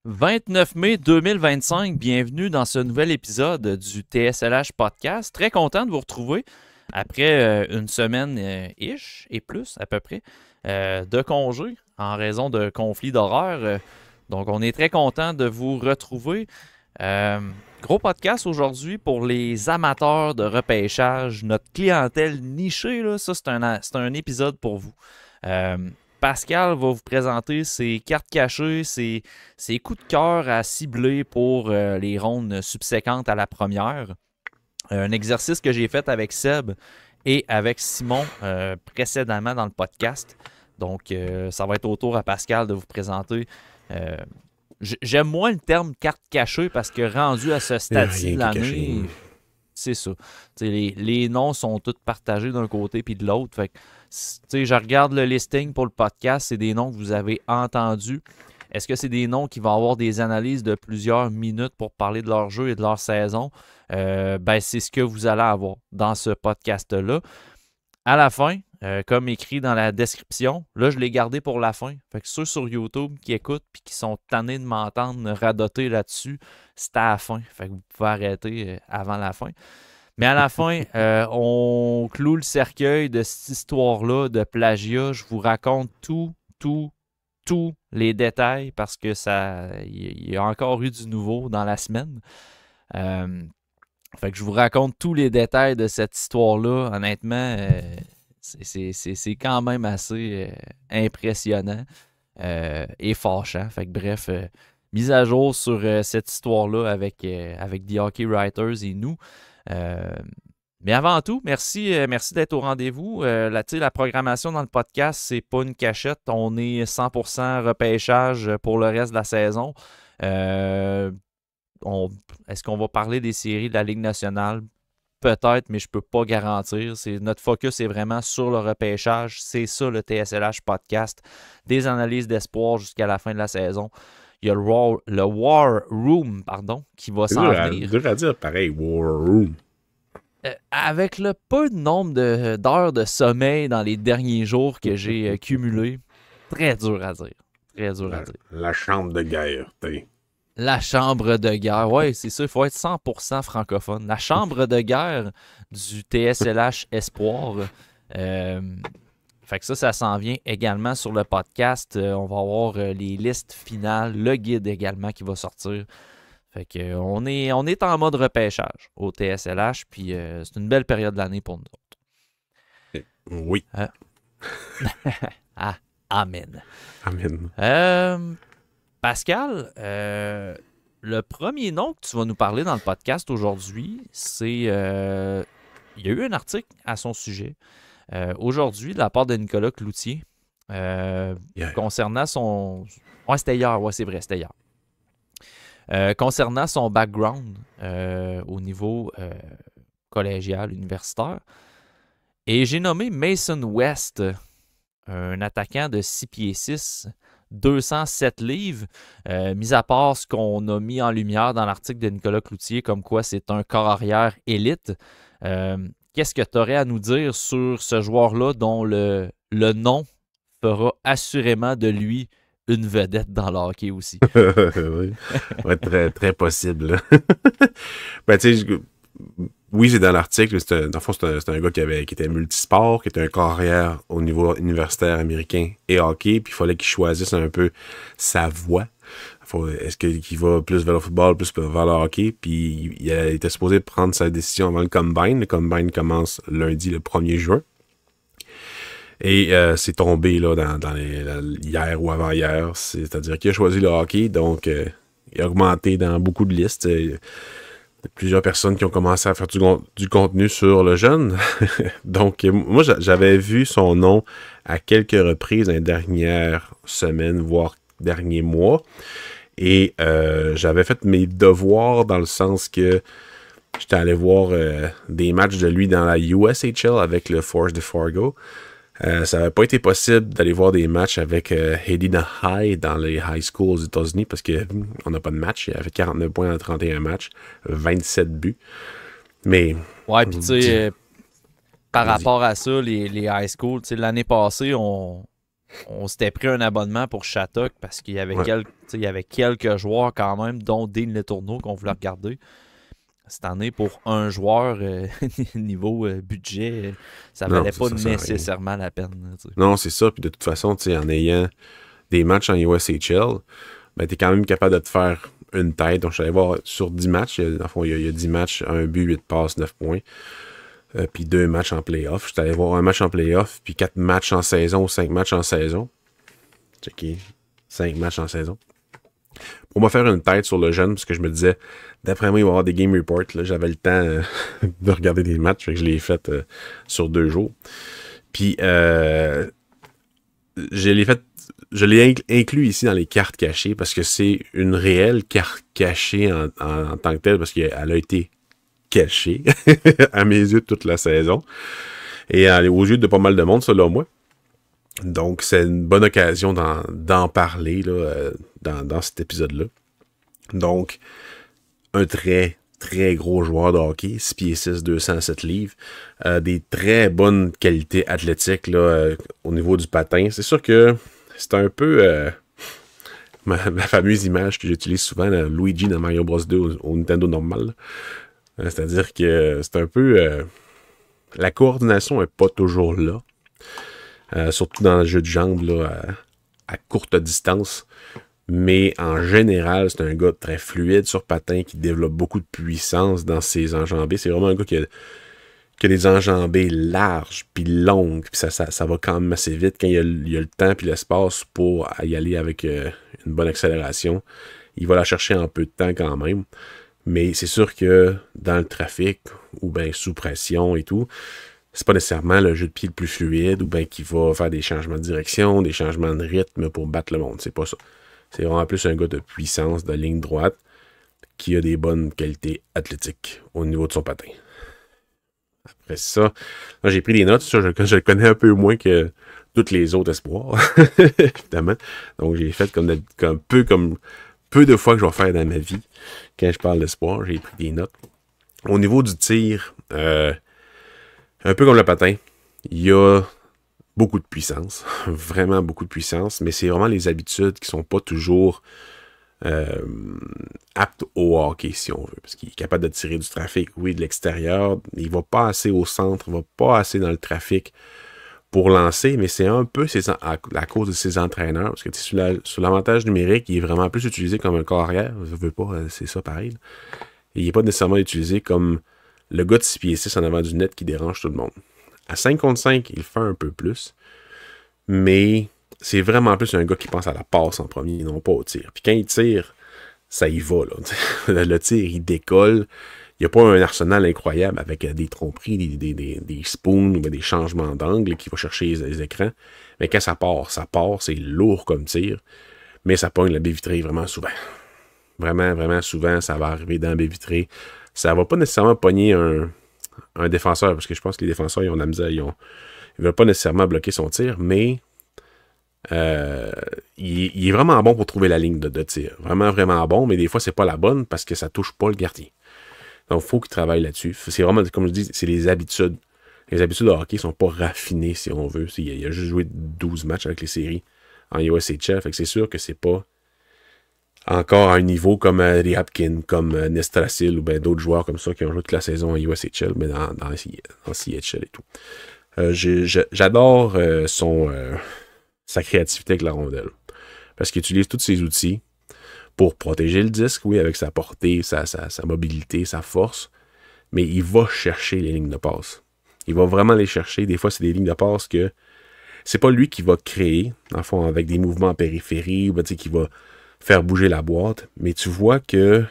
29 mai 2025, bienvenue dans ce nouvel épisode du TSLH Podcast. Très content de vous retrouver après une semaine-ish et plus à peu près de congé en raison de conflits d'horaire. Donc on est très content de vous retrouver. Gros podcast aujourd'hui pour les amateurs de repêchage, notre clientèle nichée, là, ça c'est un épisode pour vous. Euh, Pascal va vous présenter ses cartes cachées, ses coups de cœur à cibler pour les rondes subséquentes à la première. Un exercice que j'ai fait avec Seb et avec Simon précédemment dans le podcast. Donc, ça va être au tour à Pascal de vous présenter. euh, J'aime moins le terme carte cachée parce que rendu à ce Il n'y a stade-ci rien de qui est caché. l'année, c'est ça. Les noms sont tous partagés d'un côté puis de l'autre. Fait que, je regarde le listing pour le podcast, c'est des noms que vous avez entendus. Est-ce que c'est des noms qui vont avoir des analyses de plusieurs minutes pour parler de leur jeu et de leur saison? C'est ce que vous allez avoir dans ce podcast-là. À la fin, comme écrit dans la description, là, je l'ai gardé pour la fin. Fait que ceux sur YouTube qui écoutent et qui sont tannés de m'entendre radoter là-dessus, c'est à la fin. Fait que vous pouvez arrêter avant la fin. Mais à la fin, on cloue le cercueil de cette histoire-là de plagiat. Je vous raconte tous les détails parce que il y a encore eu du nouveau dans la semaine. Fait que je vous raconte tous les détails de cette histoire-là. Honnêtement, c'est quand même assez impressionnant et fâchant. Fait que bref, mise à jour sur cette histoire-là avec The Hockey Writers et nous. Euh, mais avant tout, merci d'être au rendez-vous. La programmation dans le podcast, c'est pas une cachette. On est 100% repêchage pour le reste de la saison. Euh, Est-ce qu'on va parler des séries de la Ligue nationale? Peut-être, mais je ne peux pas garantir. Notre focus est vraiment sur le repêchage. C'est ça le TSLH podcast. Des analyses d'espoir jusqu'à la fin de la saison. Il y a le War Room qui va C'est s'en venir. dur à dire pareil, War Room. Avec le peu de nombre d'heures de sommeil dans les derniers jours que j'ai cumulé, très dur à dire. Très dur à dire. La chambre de guerre, t'es. La chambre de guerre, ouais, c'est ça, il faut être 100% francophone. La chambre de guerre du TSLH Espoir. Euh, Fait que ça s'en vient également sur le podcast. On va avoir les listes finales, le guide également qui va sortir. Fait que on est en mode repêchage au TSLH, puis c'est une belle période de l'année pour nous autres. Oui. Ah, amen. Amen. Pascal, le premier nom que tu vas nous parler dans le podcast aujourd'hui, c'est... il y a eu un article à son sujet aujourd'hui de la part de Nicolas Cloutier concernant son... Ouais, c'était hier, ouais, c'est vrai, c'était hier. Concernant son background au niveau collégial, universitaire. Et j'ai nommé Mason West, un attaquant de 6 pieds 6, 207 livres, mis à part ce qu'on a mis en lumière dans l'article de Nicolas Cloutier, comme quoi c'est un corps arrière élite. Qu'est-ce que tu aurais à nous dire sur ce joueur-là dont le nom fera assurément de lui une vedette dans le hockey aussi? Oui. Ouais, très, très possible. Ben, tu sais, oui, c'est dans l'article. Dans le fond, c'est un gars qui était multisport, qui était un carrière au niveau universitaire américain et hockey, puis il fallait qu'il choisisse un peu sa voie. Est-ce qu'il va plus vers le football, plus vers le hockey, puis il était supposé prendre sa décision avant le Combine. Le Combine commence lundi, le 1er juin. Et c'est tombé là hier ou avant-hier. C'est-à-dire qu'il a choisi le hockey, donc il a augmenté dans beaucoup de listes. Il y a plusieurs personnes qui ont commencé à faire du contenu sur le jeune. Donc, moi, j'avais vu son nom à quelques reprises dans les dernières semaines, voire derniers mois. Et j'avais fait mes devoirs dans le sens que j'étais allé voir des matchs de lui dans la USHL avec le Force de Fargo. Ça n'avait pas été possible d'aller voir des matchs avec Hedina High dans les high schools aux États-Unis parce qu'on n'a pas de match. Il a fait 49 points en 31 matchs, 27 buts. Mais. Ouais, puis tu sais, par Vas-y. rapport à ça, les high school, l'année passée, on s'était pris un abonnement pour Shattuck parce qu'il y avait, il y avait quelques joueurs quand même, dont Dean Letourneau qu'on voulait regarder. Cette année, pour un joueur, niveau budget, ça valait pas nécessairement la peine. Non, c'est ça. Puis de toute façon, en ayant des matchs en USHL, ben, tu es quand même capable de te faire une tête. Donc, je suis allé voir sur 10 matchs. Il y a 10 matchs, 1 but, 8 passes, 9 points. Puis 2 matchs en play-off. Je suis allé voir un match en play-off, puis 4 matchs en saison, 5 matchs en saison. Checké. 5 matchs en saison. Pour me faire une tête sur le jeune, parce que je me disais, d'après moi, il va y avoir des game reports. Là, j'avais le temps de regarder des matchs, fait que je l'ai fait sur 2 jours. Puis, je l'ai inclus ici dans les cartes cachées, parce que c'est une réelle carte cachée en tant que telle, parce qu'elle a été cachée, à mes yeux, toute la saison. Et aux yeux de pas mal de monde, selon moi. Donc, c'est une bonne occasion d'en parler là, dans cet épisode-là. Donc, un très, très gros joueur de hockey, 6 pieds 6, 207 livres, des très bonnes qualités athlétiques là, au niveau du patin. C'est sûr que c'est un peu ma fameuse image que j'utilise souvent, là, Luigi dans Mario Bros 2 au Nintendo normal. C'est-à-dire que c'est un peu... la coordination n'est pas toujours là. Surtout dans le jeu de jambes là, à courte distance. Mais en général, c'est un gars très fluide sur patin qui développe beaucoup de puissance dans ses enjambées. C'est vraiment un gars qui a des enjambées larges puis longues. Puis ça va quand même assez vite quand il y a le temps puis l'espace pour y aller avec une bonne accélération. Il va la chercher en peu de temps quand même. Mais c'est sûr que dans le trafic ou bien sous pression et tout, c'est pas nécessairement le jeu de pied le plus fluide ou bien qui va faire des changements de direction, des changements de rythme pour battre le monde. C'est pas ça. C'est vraiment plus un gars de puissance, de ligne droite, qui a des bonnes qualités athlétiques au niveau de son patin. Après ça, là, j'ai pris des notes. Ça, je le connais un peu moins que tous les autres espoirs, évidemment. Donc, j'ai fait peu de fois que je vais faire dans ma vie quand je parle d'espoir. J'ai pris des notes. Au niveau du tir, un peu comme le patin, il y a beaucoup de puissance, vraiment beaucoup de puissance, mais c'est vraiment les habitudes qui sont pas toujours aptes au hockey, si on veut, parce qu'il est capable de tirer du trafic, oui, de l'extérieur, il va pas assez au centre, il va pas assez dans le trafic pour lancer, mais c'est un peu à cause de ses entraîneurs, parce que sur l'avantage numérique, il est vraiment plus utilisé comme un corps arrière, je veux pas, c'est ça pareil, et il n'est pas nécessairement utilisé comme le gars de 6 pieds 6 en avant du net qui dérange tout le monde. À 5 contre 5, il fait un peu plus. Mais c'est vraiment plus un gars qui pense à la passe en premier, non pas au tir. Puis quand il tire, ça y va. Là. Le tir, il décolle. Il n'y a pas un arsenal incroyable avec des tromperies, des spoons ou des changements d'angle qui va chercher les écrans. Mais quand ça part, c'est lourd comme tir. Mais ça pogne la baie vitrée vraiment souvent. Vraiment, vraiment souvent, ça va arriver dans la baie vitrée. Ça va pas nécessairement pogner un défenseur, parce que je pense que les défenseurs, ils ont de la misère, ils veulent pas nécessairement bloquer son tir, mais il est vraiment bon pour trouver la ligne de tir. Vraiment, vraiment bon, mais des fois, c'est pas la bonne parce que ça touche pas le gardien. Donc, il faut qu'il travaille là-dessus. C'est vraiment, comme je dis, c'est les habitudes. Les habitudes de hockey sont pas raffinées, si on veut. Il a juste joué 12 matchs avec les séries en USHL, fait que c'est sûr que c'est pas encore à un niveau comme Ryabkin, comme Nestrasil ou bien d'autres joueurs comme ça qui ont joué toute la saison en USHL, mais dans CHL et tout. J'adore sa créativité avec la rondelle. Parce qu'il utilise tous ses outils pour protéger le disque, oui, avec sa portée, sa mobilité, sa force, mais il va chercher les lignes de passe. Il va vraiment les chercher. Des fois, c'est des lignes de passe que c'est pas lui qui va créer, dans le fond, avec des mouvements en périphérie, ou qui va faire bouger la boîte, mais tu vois que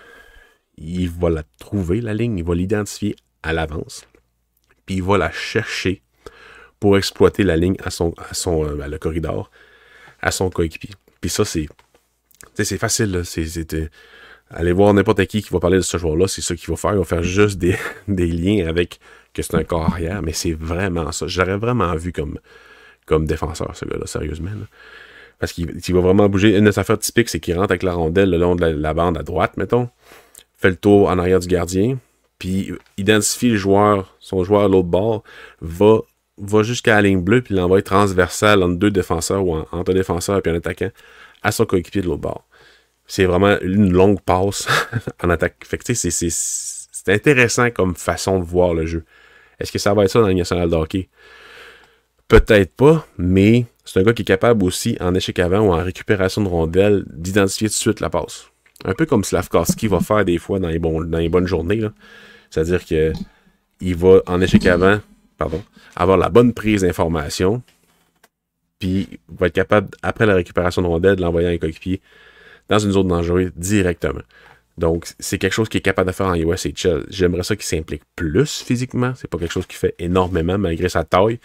il va la trouver, la ligne, il va l'identifier à l'avance, puis il va la chercher pour exploiter la ligne à le corridor, à son coéquipier. Puis ça, c'est facile, là. Allez voir n'importe qui va parler de ce joueur-là, c'est ça qu'il va faire. Il va faire juste des liens avec que c'est un corps arrière, mais c'est vraiment ça. Je l'aurais vraiment vu comme défenseur, ce gars-là, sérieusement. Là. Parce qu'il va vraiment bouger. Une de ses affaires typiques, c'est qu'il rentre avec la rondelle le long de la bande à droite, mettons, fait le tour en arrière du gardien, puis identifie son joueur à l'autre bord, va va jusqu'à la ligne bleue puis l'envoie transversal entre deux défenseurs ou entre un défenseur et un attaquant à son coéquipier de l'autre bord. C'est vraiment une longue passe en attaque. Fait que, tu sais, c'est intéressant comme façon de voir le jeu. Est-ce que ça va être ça dans la Ligue nationale de hockey? Peut-être pas, mais c'est un gars qui est capable aussi, en échec avant ou en récupération de rondelles, d'identifier tout de suite la passe. Un peu comme Slavkovski va faire des fois dans les bonnes journées, là. C'est-à-dire que il va, en échec avant, avoir la bonne prise d'information, puis va être capable, après la récupération de rondelles, de l'envoyer à un coéquipier dans une zone dangereuse directement. Donc, c'est quelque chose qu'il est capable de faire en USHL. J'aimerais ça qu'il s'implique plus physiquement. C'est pas quelque chose qu'il fait énormément malgré sa taille.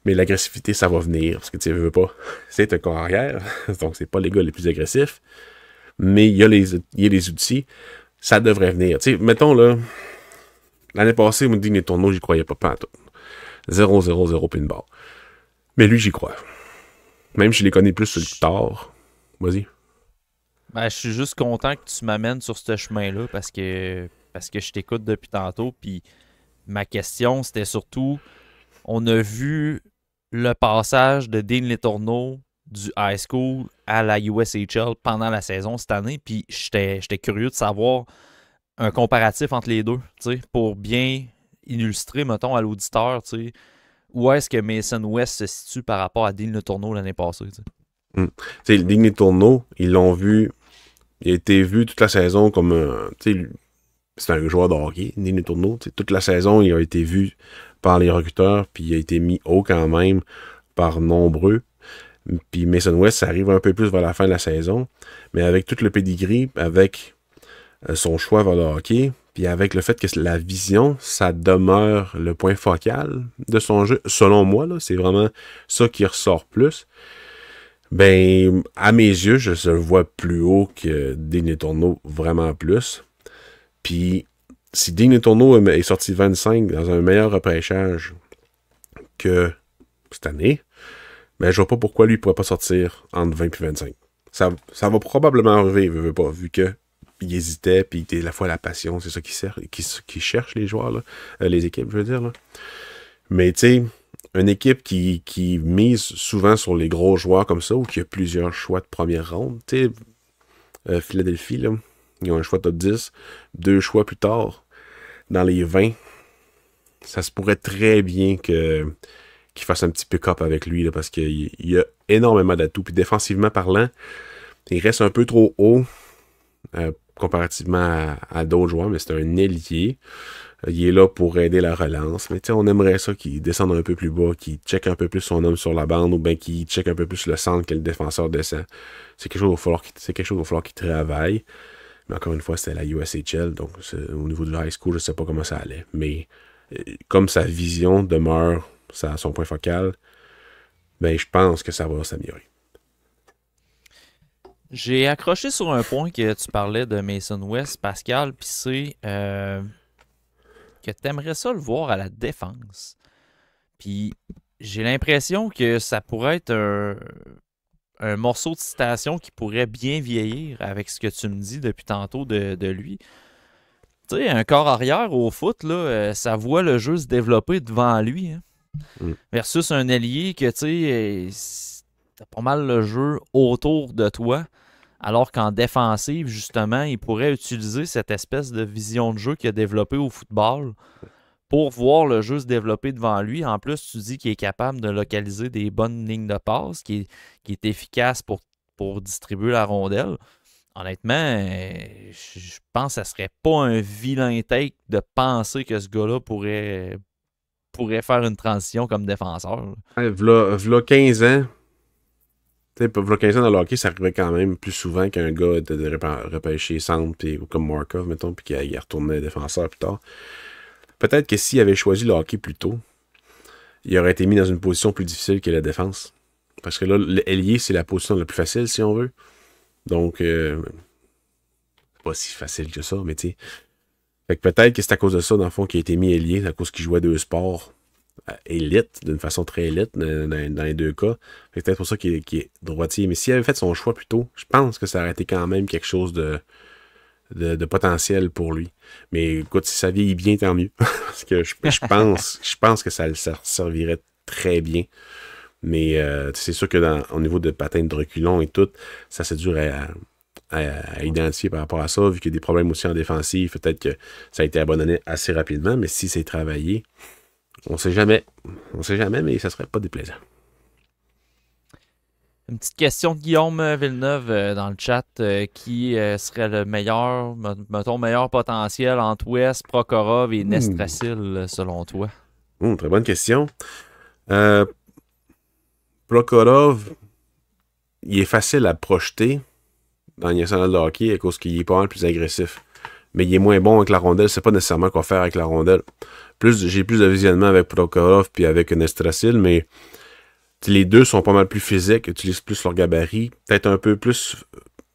Mais l'agressivité, ça va venir. Parce que tu veux pas. C'est un corps arrière. Donc, c'est pas les gars les plus agressifs. Mais il y a les outils. Ça devrait venir. Tu sais, mettons là. L'année passée, on me dit que les tourneaux, j'y croyais pas tout. 0-0-0 puis une barre. Mais lui, j'y crois. Même si je les connais plus sur le tard. Vas-y. Ben, je suis juste content que tu m'amènes sur ce chemin-là parce que je t'écoute depuis tantôt. Puis ma question, c'était surtout, on a vu le passage de Dean Letourneau du high school à la USHL pendant la saison cette année. Puis j'étais curieux de savoir un comparatif entre les deux, pour bien illustrer, mettons, à l'auditeur, où est-ce que Mason West se situe par rapport à Dean Letourneau l'année passée. Dean Letourneau, ils l'ont vu. Il a été vu toute la saison comme c'est un joueur de hockey, Dean Letourneau. Toute la saison, il a été vu par les recruteurs, puis il a été mis haut quand même par nombreux. Puis Mason West, ça arrive un peu plus vers la fin de la saison. Mais avec tout le pedigree, avec son choix vers le hockey, puis avec le fait que la vision, ça demeure le point focal de son jeu. Selon moi, là, c'est vraiment ça qui ressort plus. Ben, à mes yeux, je le vois plus haut que Dean Letourneau, vraiment plus. Puis, si Dean Letourneau est sorti 25 dans un meilleur repêchage que cette année, ben, je vois pas pourquoi lui ne pourrait pas sortir entre 20 et 25. Ça va probablement arriver, vu que il hésitait, puis il était à la fois la passion, c'est ça qui cherche les joueurs, là, les équipes, je veux dire. Là. Mais, tu sais, une équipe qui mise souvent sur les gros joueurs comme ça, ou qui a plusieurs choix de première ronde, tu sais, Philadelphie, là, ils ont un choix top 10, 2 choix plus tard, dans les 20, ça se pourrait très bien qu'il fasse un petit pick-up avec lui, là, parce qu'il y a énormément d'atouts. Puis défensivement parlant, il reste un peu trop haut comparativement à d'autres joueurs, mais c'est un ailier. Il est là pour aider la relance. Mais on aimerait ça qu'il descende un peu plus bas, qu'il check un peu plus son homme sur la bande, ou bien qu'il check un peu plus le centre que le défenseur descend. C'est quelque chose qu'il va falloir qu'il travaille. Mais encore une fois, c'était la USHL, donc au niveau du high school, je ne sais pas comment ça allait. Mais comme sa vision demeure son point focal, ben je pense que ça va s'améliorer. J'ai accroché sur un point que tu parlais de Mason West, Pascal, puis c'est que tu aimerais ça le voir à la défense. Puis j'ai l'impression que ça pourrait être un morceau de citation qui pourrait bien vieillir avec ce que tu me dis depuis tantôt de lui. Tu sais, un corps arrière au foot, là, ça voit le jeu se développer devant lui. Hein. Versus un ailier que, tu sais, t'as pas mal le jeu autour de toi. Alors qu'en défensive, justement, il pourrait utiliser cette espèce de vision de jeu qu'il a développée au football pour voir le jeu se développer devant lui. En plus, tu dis qu'il est capable de localiser des bonnes lignes de passe, qui est efficace pour distribuer la rondelle. Honnêtement, je pense que ça serait pas un vilain take de penser que ce gars-là pourrait faire une transition comme défenseur. V'là 15 ans, v'là 15 ans dans le hockey, ça arrivait quand même plus souvent qu'un gars de repêcher centre, comme Markov, mettons, puis qu'il retournait défenseur plus tard. Peut-être que s'il avait choisi le hockey plus tôt, il aurait été mis dans une position plus difficile que la défense. Parce que là, l'ailier, c'est la position la plus facile, si on veut. Donc, pas si facile que ça, mais tu sais. Fait que peut-être que c'est à cause de ça, dans le fond, qu'il a été mis ailier, à cause qu'il jouait 2 sports élite, d'une façon très élite, dans les 2 cas. Fait que peut-être pour ça qu'il est droitier. Mais s'il avait fait son choix plus tôt, je pense que ça aurait été quand même quelque chose de potentiel pour lui. Mais écoute, si ça vieillit bien, tant mieux. Parce que je pense que ça servirait très bien. Mais c'est sûr que au niveau de patins de reculons et tout, ça c'est dur à identifier par rapport à ça, vu qu'il y a des problèmes aussi en défensive. Peut-être que ça a été abandonné assez rapidement, mais si c'est travaillé, on sait jamais. On sait jamais, mais ça serait pas déplaisant. Une petite question de Guillaume Villeneuve dans le chat. Qui serait le meilleur, mettons, meilleur potentiel entre West, Prokhorov et Nestrasil, selon toi? Très bonne question. Prokhorov, il est facile à projeter dans le national de hockey à cause qu'il est pas mal plus agressif. Mais il est moins bon avec la rondelle. C'est pas nécessairement quoi faire avec la rondelle. J'ai plus de visionnement avec Prokhorov puis avec Nestrasil, mais les deux sont pas mal plus physiques, utilisent plus leur gabarit, peut-être un peu plus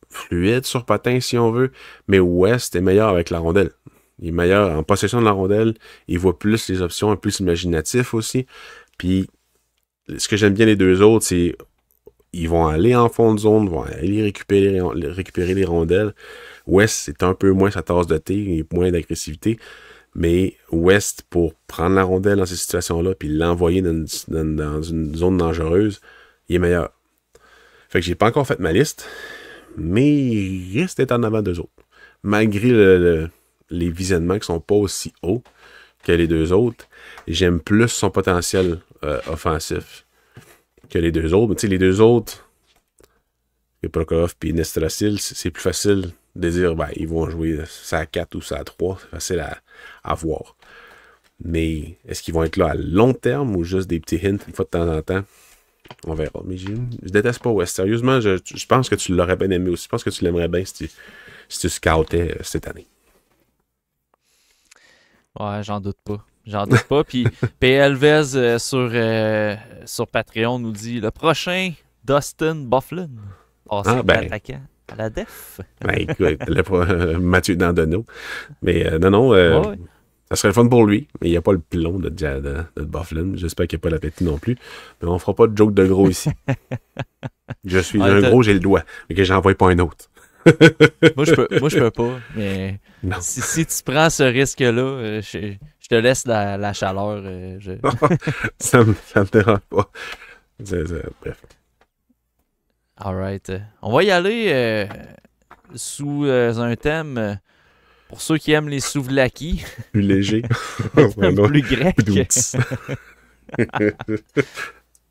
fluide sur patin si on veut, mais West est meilleur avec la rondelle. Il est meilleur en possession de la rondelle, il voit plus les options, plus imaginatif aussi. Puis ce que j'aime bien les deux autres, c'est ils vont aller en fond de zone, vont aller récupérer les rondelles. West, c'est un peu moins sa tasse de thé, et moins d'agressivité. Mais West, pour prendre la rondelle dans ces situations-là, puis l'envoyer dans une zone dangereuse, il est meilleur. Fait que j'ai pas encore fait ma liste, mais il risque d'être en avant d'eux autres. Malgré les visionnements qui sont pas aussi hauts que les deux autres, j'aime plus son potentiel offensif que les deux autres. Mais tu sais, les deux autres, Prokhorov et Nestrasil, c'est plus facile de dire, ils vont jouer ça à 4 ou ça à 3. C'est facile à voir. Mais est-ce qu'ils vont être là à long terme ou juste des petits hints une fois de temps en temps? On verra. Mais je déteste pas West. Sérieusement, je pense que tu l'aurais bien aimé aussi. Je pense que tu l'aimerais bien si tu scoutais cette année. Ouais, j'en doute pas. J'en doute pas. Puis PLVez sur Patreon nous dit le prochain Dustin Byfuglien. Attaquant à la def. Écoute, Mathieu Dandonneau. Mais non, ça serait le fun pour lui. Mais il n'y a pas le pilon de Byfuglien. J'espère qu'il n'y a pas l'appétit non plus. Mais on fera pas de joke de gros ici. Je suis un gros, j'ai le doigt. Mais que j'en envoie pas un autre. moi, je peux pas. Mais si tu prends ce risque-là, je te laisse la chaleur. ça me dérange pas. Bref. Alright. On va y aller sous un thème pour ceux qui aiment les souvlaki. Plus léger. Plus grec.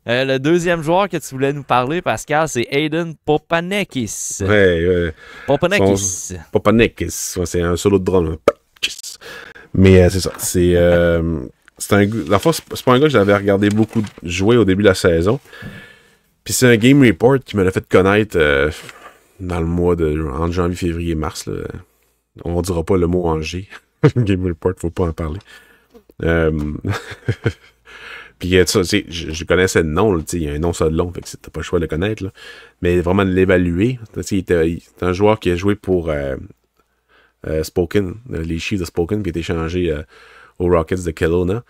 Le deuxième joueur que tu voulais nous parler, Pascal, c'est Aiden Popanekis. Ouais. Popanekis. C'est un solo de drum. Mais c'est ça. C'est pas un gars que j'avais regardé beaucoup jouer au début de la saison. Puis c'est un Game Report qui me l'a fait connaître dans le mois entre janvier, février, mars. Là. On dira pas le mot en G. Game Report, faut pas en parler. Puis ça, je connaissais le nom, il y a un nom ça de long, fait que t'as pas le choix de le connaître. Là. Mais vraiment de l'évaluer. Il était un joueur qui a joué pour Spoken, les Chiefs de Spoken, puis il a été échangé aux Rockets de Kelowna.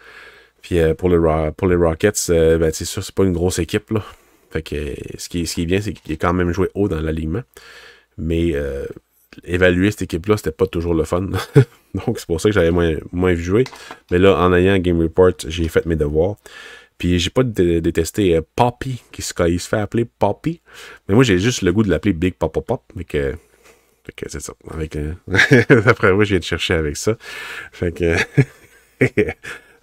Puis pour les Rockets, c'est sûr, c'est pas une grosse équipe, là. Fait que ce qui est bien, c'est qu'il a quand même joué haut dans l'alignement. Mais évaluer cette équipe-là, c'était pas toujours le fun. Donc c'est pour ça que j'avais moins vu jouer. Mais là, en ayant un Game Report, j'ai fait mes devoirs. Puis j'ai pas détesté Poppy, il se fait appeler Poppy. Mais moi, j'ai juste le goût de l'appeler Big Pop Pop. Fait que c'est ça. Après, moi, je viens de chercher avec ça. Fait que...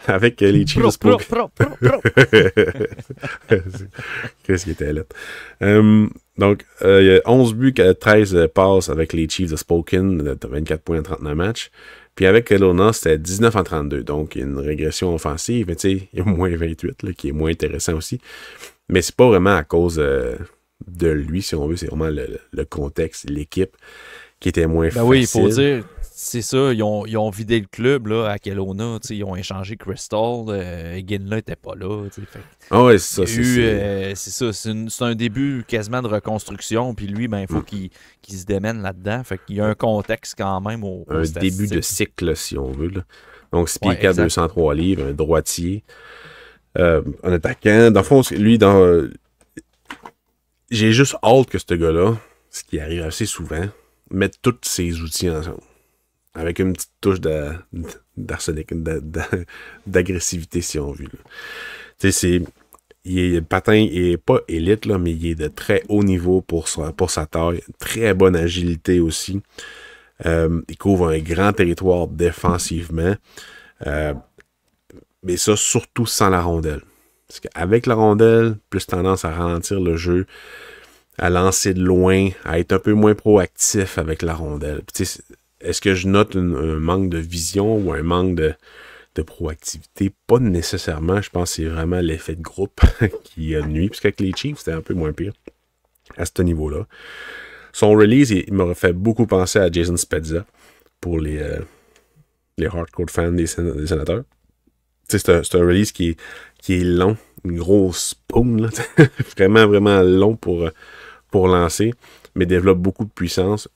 Avec les Chiefs de Spoken. Qu'est-ce qui était là? Donc, il y a 11 buts, 13 passes avec les Chiefs de Spoken, 24 points en 39 matchs. Puis avec Kelowna, c'était 19 en 32. Donc, il y a une régression offensive. Mais tu sais, il y a moins 28, là, qui est moins intéressant aussi. Mais c'est pas vraiment à cause de lui, si on veut. C'est vraiment le contexte, l'équipe qui était moins facile. Oui, il faut dire... C'est ça, ils ont vidé le club là, à Kelowna. Ils ont échangé Crystal. Ginla n'était pas là. Ouais, c'est ça. C'est ça. C'est un début quasiment de reconstruction. Puis lui, il faut qu'il se démène là-dedans. Fait qu'il y a un contexte quand même un début de cycle, si on veut. Là. Donc, 6 pieds 4, 203 livres, un droitier. Un attaquant. Dans le fond, lui, j'ai juste hâte que ce gars-là, ce qui arrive assez souvent, mette tous ses outils ensemble. Avec une petite touche d'arsenic, d'agressivité, si on veut. Tu sais, le patin est pas élite, là, mais il est de très haut niveau pour sa taille. Très bonne agilité aussi. Il couvre un grand territoire défensivement. Mais ça, surtout sans la rondelle. Parce qu'avec la rondelle, plus tendance à ralentir le jeu, à lancer de loin, à être un peu moins proactif avec la rondelle. Est-ce que je note un manque de vision ou un manque de proactivité? Pas nécessairement. Je pense que c'est vraiment l'effet de groupe qui nuit. Parce qu'avec les Chiefs, c'était un peu moins pire à ce niveau-là. Son release, il m'aurait fait beaucoup penser à Jason Spezza pour les hardcore fans des sénateurs. C'est un release qui est long, une grosse paume, là, vraiment, vraiment long pour lancer, mais développe beaucoup de puissance.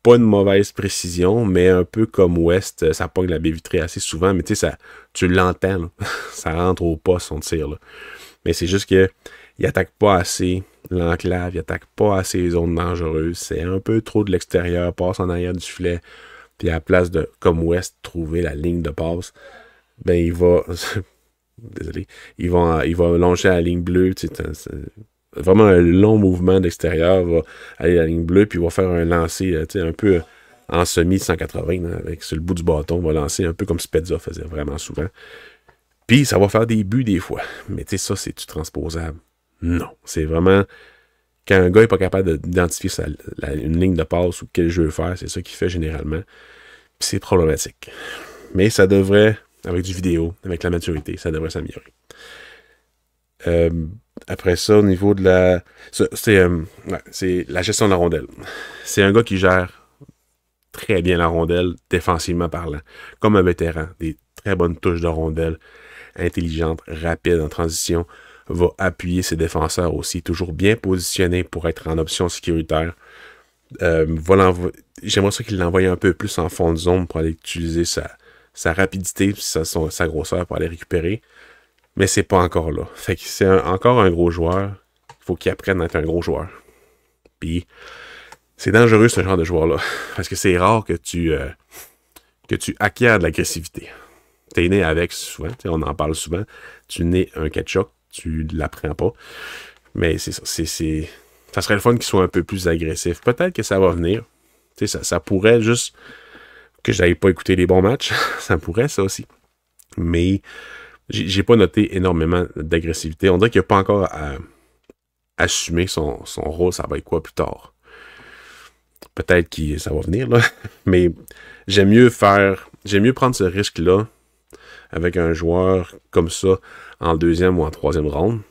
Pas une mauvaise précision, mais un peu comme West, ça pogne la baie vitrée assez souvent, mais tu l'entends, là. Ça rentre au pas son tir. Là. Mais c'est juste qu'il attaque pas assez l'enclave, il attaque pas assez les zones dangereuses, c'est un peu trop de l'extérieur, passe en arrière du filet, puis à la place de, comme West, trouver la ligne de passe, ben il va... Désolé. Il va longer la ligne bleue. C'est vraiment un long mouvement d'extérieur. Il va aller à la ligne bleue, puis il va faire un lancer un peu en semi 180, là, avec sur le bout du bâton. Il va lancer un peu comme Spezza faisait vraiment souvent. Puis ça va faire des buts des fois. Mais ça, c'est-tu transposable? Non. C'est vraiment... Quand un gars n'est pas capable d'identifier une ligne de passe ou quel jeu faire, c'est ça qu'il fait généralement. Puis c'est problématique. Mais ça devrait... Avec du vidéo, avec la maturité, ça devrait s'améliorer. Après ça, au niveau de la... c'est la gestion de la rondelle. C'est un gars qui gère très bien la rondelle, défensivement parlant. Comme un vétéran. Des très bonnes touches de rondelle, intelligentes, rapides en transition. Va appuyer ses défenseurs aussi, toujours bien positionné pour être en option sécuritaire. J'aimerais ça qu'il l'envoie un peu plus en fond de zone pour aller utiliser sa rapidité et sa grosseur pour aller récupérer. Mais c'est pas encore là. Fait que c'est encore un gros joueur. Il faut qu'il apprenne à être un gros joueur. Puis c'est dangereux ce genre de joueur-là. Parce que c'est rare que tu acquiers de l'agressivité. T'es né avec souvent, on en parle souvent. Tu nais un ketchup, tu l'apprends pas. Mais c'est ça. Ça serait le fun qu'il soit un peu plus agressif. Peut-être que ça va venir. Ça pourrait juste... que je n'avais pas écouté les bons matchs, ça pourrait, ça aussi. Mais j'ai pas noté énormément d'agressivité. On dirait qu'il n'a pas encore assumé son rôle, ça va être quoi plus tard. Peut-être que ça va venir, là. Mais j'aime mieux prendre ce risque-là avec un joueur comme ça en deuxième ou en troisième round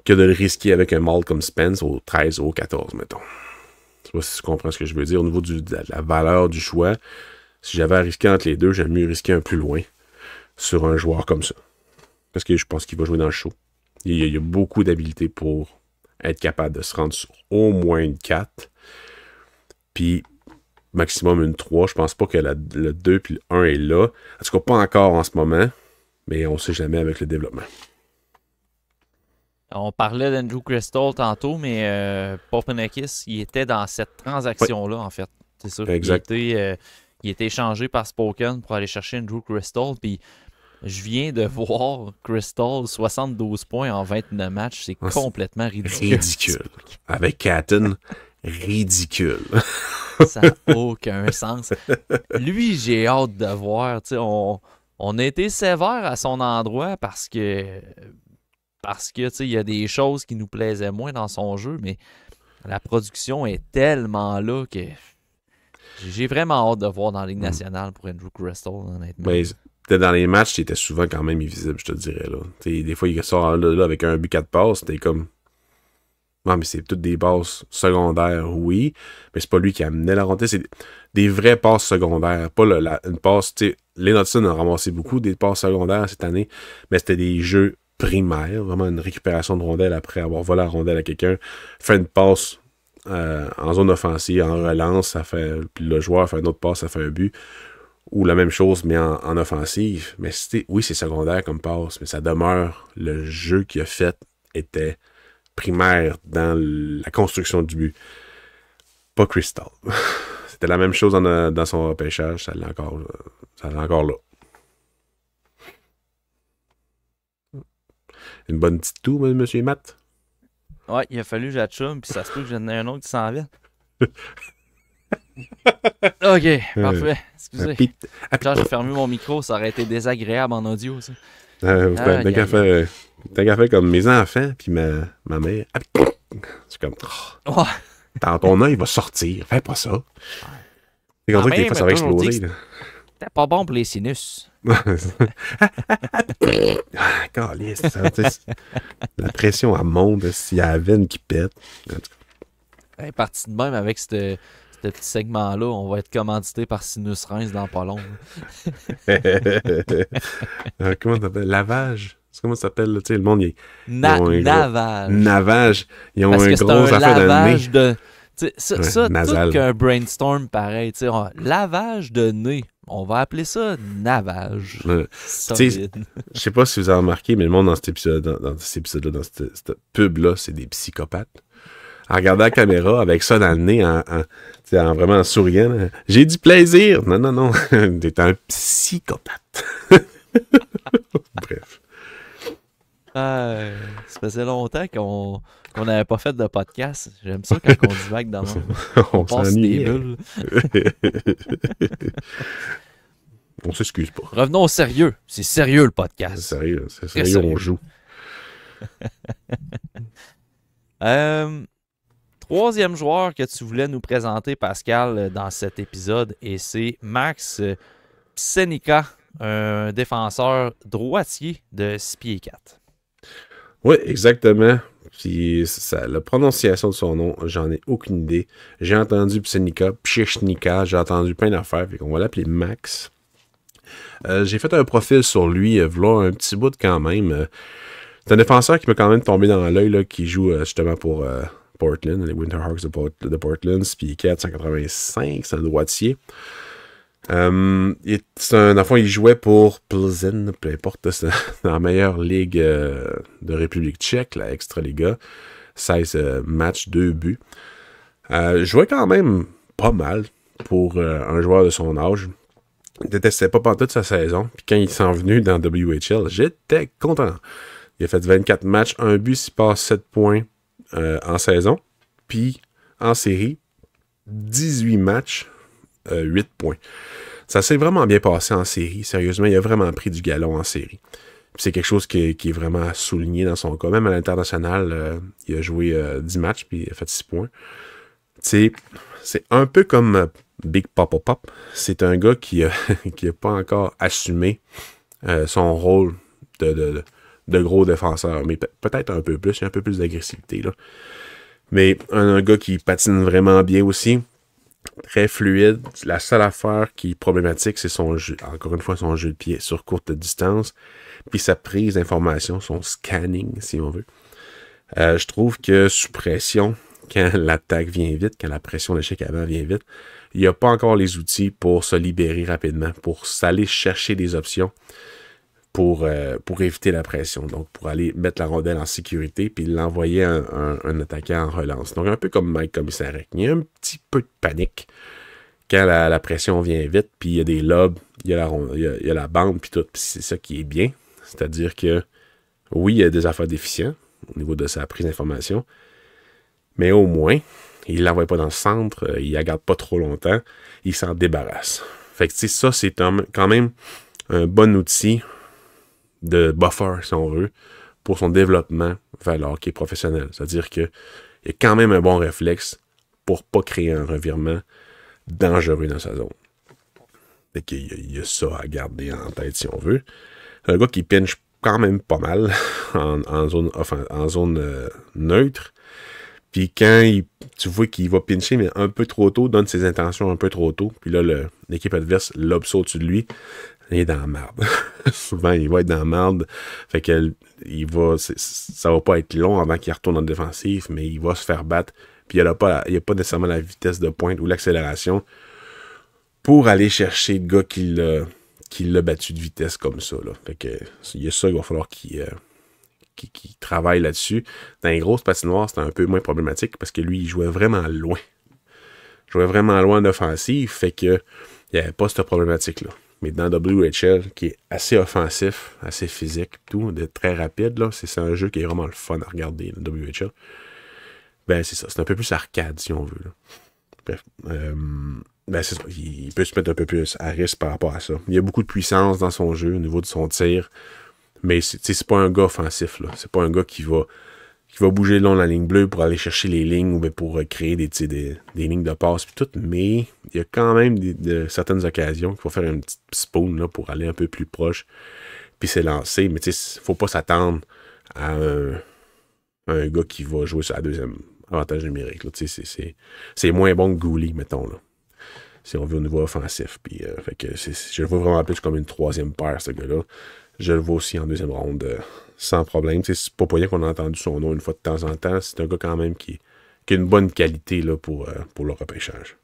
que de le risquer avec un mâle comme Spence au 13 ou au 14, mettons. Je sais pas si tu comprends ce que je veux dire. Au niveau de la valeur du choix, si j'avais à risquer entre les deux, j'aime mieux risquer un plus loin sur un joueur comme ça. Parce que je pense qu'il va jouer dans le show. Il y a beaucoup d'habiletés pour être capable de se rendre sur au moins une 4. Puis maximum une 3. Je pense pas que le 2 puis le 1 est là. En tout cas, pas encore en ce moment. Mais on sait jamais avec le développement. On parlait d'Andrew Crystal tantôt, mais Popinakis, il était dans cette transaction-là, en fait. C'est ça. Exact. Il était échangé par Spoken pour aller chercher Andrew Crystal. Puis je viens de voir Crystal 72 points en 29 matchs. C'est complètement ridicule. Ridicule. Avec Catton, ridicule. Ça n'a aucun sens. Lui, j'ai hâte de voir. On a été sévère à son endroit parce que il y a des choses qui nous plaisaient moins dans son jeu, mais la production est tellement là que j'ai vraiment hâte de voir dans la Ligue nationale pour Andrew Crystal, honnêtement. Mais dans les matchs, il était souvent quand même invisible, je te dirais. Là. Des fois, il sort là avec un but 4 passes, t'es comme... Non, mais c'est toutes des passes secondaires, oui, mais c'est pas lui qui amenait la rondelle, c'est des vraies passes secondaires, pas une passe... Lane Hudson a ramassé beaucoup des passes secondaires cette année, mais c'était des jeux primaires, vraiment une récupération de rondelle après avoir volé la rondelle à quelqu'un, fait une passe en zone offensive, en relance, puis le joueur fait une autre passe, ça fait un but, ou la même chose, mais en offensive. Mais oui, c'est secondaire comme passe, mais ça demeure, le jeu qu'il a fait était primaire dans la construction du but. Pas Crystal. C'était la même chose dans son repêchage, ça l'est encore là. Une bonne petite toux, monsieur Matt? Ouais, il a fallu que j'achum, puis ça se peut que j'en ai un autre qui s'en vient. Ok, parfait. Excusez. Quand j'ai fermé mon micro, ça aurait été désagréable en audio, ça. T'as qu'à faire comme mes enfants, puis ma mère. C'est comme... Oh, dans ton œil, il va sortir. Fais pas ça. C'est comme ça que des fois, ça va exploser. C'était pas bon pour les sinus. Caliste, la pression, elle monte. S'il y a la veine qui pète. Elle est partie de même avec ce petit segment-là. On va être commandité par Sinus Reims dans pas long. Comment ça s'appelle? Lavage? Comment ça s'appelle? Tu sais, le monde, Navage. Navage. Ils ont parce que gros c'est un affaire lavage de... Ça, nasal. tout qu'un brainstorm pareil. Lavage de nez. On va appeler ça navage. Je sais pas si vous avez remarqué, mais le monde dans cet épisode-là, dans cette pub-là, c'est des psychopathes. En regardant la caméra, avec ça dans le nez, en vraiment en souriant, j'ai du plaisir. Non. T'es un psychopathe. Bref. Ça faisait longtemps qu'on n'avait pas fait de podcast. J'aime ça quand on divague dans le monde. On passe des bulles. On s'excuse pas. Revenons au sérieux. C'est sérieux le podcast. C'est sérieux, on joue. Troisième joueur que tu voulais nous présenter, Pascal, dans cet épisode, et c'est Max Psenica, un défenseur droitier de 6 pieds 4. Oui, exactement. Puis la prononciation de son nom, j'en ai aucune idée. J'ai entendu Psenica, Pshechnika, j'ai entendu plein d'affaires, fait qu'on va l'appeler Max. J'ai fait un profil sur lui, voilà un petit bout quand même. C'est un défenseur qui m'a quand même tombé dans l'œil, là, qui joue justement pour Portland, les Winterhawks de Portland, puis 485, c'est un droitier. Il jouait pour Plzeň, peu importe, c'est dans la meilleure ligue de République tchèque, la Extraliga. 16 matchs, 2 buts. Jouait quand même pas mal pour un joueur de son âge. Il détestait pas pendant toute sa saison. Puis quand il s'en venu dans WHL, j'étais content. Il a fait 24 matchs, 1 but, 6 passes, 7 points en saison. Puis en série, 18 matchs, 8 points. Ça s'est vraiment bien passé en série. Sérieusement, il a vraiment pris du galon en série. Puis c'est quelque chose qui est vraiment souligné dans son cas. Même à l'international, il a joué 10 matchs, puis il a fait 6 points. C'est un peu comme Big Papa Pop. C'est un gars qui a pas encore assumé son rôle de gros défenseur. Mais peut-être un peu plus. Il y a un peu plus d'agressivité, là. Mais un gars qui patine vraiment bien aussi. Très fluide. La seule affaire qui est problématique, c'est son jeu. Encore une fois, son jeu de pied sur courte distance. Puis sa prise d'information, son scanning, si on veut. Je trouve que sous pression, quand l'attaque vient vite, quand la pression d'échec avant vient vite, il n'y a pas encore les outils pour se libérer rapidement, pour aller chercher des options pour éviter la pression. Donc, pour aller mettre la rondelle en sécurité puis l'envoyer un attaquant en relance. Donc, un peu comme Mike Komisarek. Il y a un petit peu de panique quand la pression vient vite, puis il y a des lobes, il y a la bande, puis tout. Puis c'est ça qui est bien. C'est-à-dire que, oui, il y a des affaires déficients au niveau de sa prise d'information, mais au moins, il ne l'envoie pas dans le centre, il ne la garde pas trop longtemps, il s'en débarrasse. Fait que, tu sais, ça, c'est quand même un bon outil de buffer, si on veut, pour son développement vers le hockey professionnel. C'est-à-dire qu'il y a quand même un bon réflexe pour pas créer un revirement dangereux dans sa zone. Fait qu'il y a ça à garder en tête, si on veut. C'est un gars qui pinche quand même pas mal en zone neutre. Puis quand tu vois qu'il va pincher, mais un peu trop tôt, donne ses intentions un peu trop tôt, puis là, l'équipe adverse lobe ça au-dessus de lui, il est dans la merde. Souvent, il va être dans la merde. Fait que ça va pas être long avant qu'il retourne en défensif, mais il va se faire battre. Puis il n'y a pas nécessairement la vitesse de pointe ou l'accélération pour aller chercher le gars qui l'a battu de vitesse comme ça, là. Fait que il y a ça, il va falloir qu'il travaille là-dessus. Dans les grosses patinoires, c'était un peu moins problématique parce que lui, il jouait vraiment loin. Il jouait vraiment loin d'offensive, fait que il n'y avait pas cette problématique-là. mais dans WHL, qui est assez offensif, assez physique, tout, de très rapide, là, c'est un jeu qui est vraiment le fun à regarder, le WHL. Ben, c'est ça, c'est un peu plus arcade, si on veut. Là. Bref, ben, c'est ça, il peut se mettre un peu plus à risque par rapport à ça. Il y a beaucoup de puissance dans son jeu, au niveau de son tir, mais c'est pas un gars offensif, là. C'est pas un gars qui va bouger le long de la ligne bleue pour aller chercher les lignes ou pour créer des lignes de passe puis tout, mais il y a quand même certaines occasions qu'il faut faire une petite spoon là, pour aller un peu plus proche puis s'élancer, mais tu sais, faut pas s'attendre à un gars qui va jouer sur la deuxième avantage numérique. Là. C'est moins bon que Gouli, mettons, là. Si on veut au niveau offensif. Puis, fait que je le vois vraiment plus comme une troisième paire, ce gars-là. Je le vois aussi en deuxième ronde sans problème. T'sais, c'est pas pour rien qu'on a entendu son nom une fois de temps en temps. C'est un gars quand même qui a une bonne qualité là, pour le repêchage.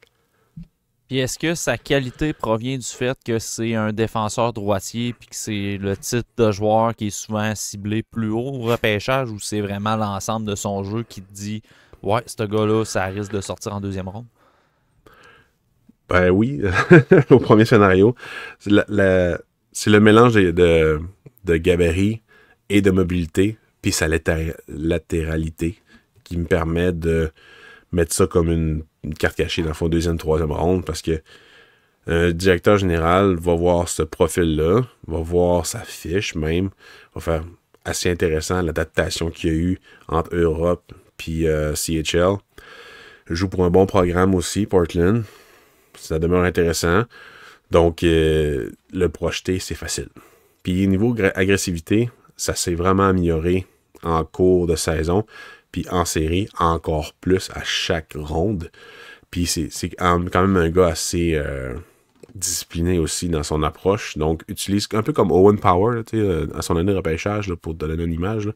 Puis est-ce que sa qualité provient du fait que c'est un défenseur droitier puis que c'est le type de joueur qui est souvent ciblé plus haut au repêchage ou c'est vraiment l'ensemble de son jeu qui te dit « Ouais, ce gars-là, ça risque de sortir en deuxième ronde? » Ben oui, au premier scénario. C'est le mélange de gabarit et de mobilité, puis sa latéralité qui me permet de mettre ça comme une carte cachée dans le fond deuxième, troisième ronde, parce que un directeur général va voir ce profil-là, va voir sa fiche même, va faire assez intéressant l'adaptation qu'il y a eu entre Europe puis CHL. Joue pour un bon programme aussi, Portland. Ça demeure intéressant. Donc, le projeter, c'est facile. Puis, niveau agressivité, ça s'est vraiment amélioré en cours de saison. Puis, en série, encore plus à chaque ronde. Puis, c'est quand même un gars assez discipliné aussi dans son approche. Donc, utilise un peu comme Owen Power, à son année de repêchage, là, pour te donner une image. Là.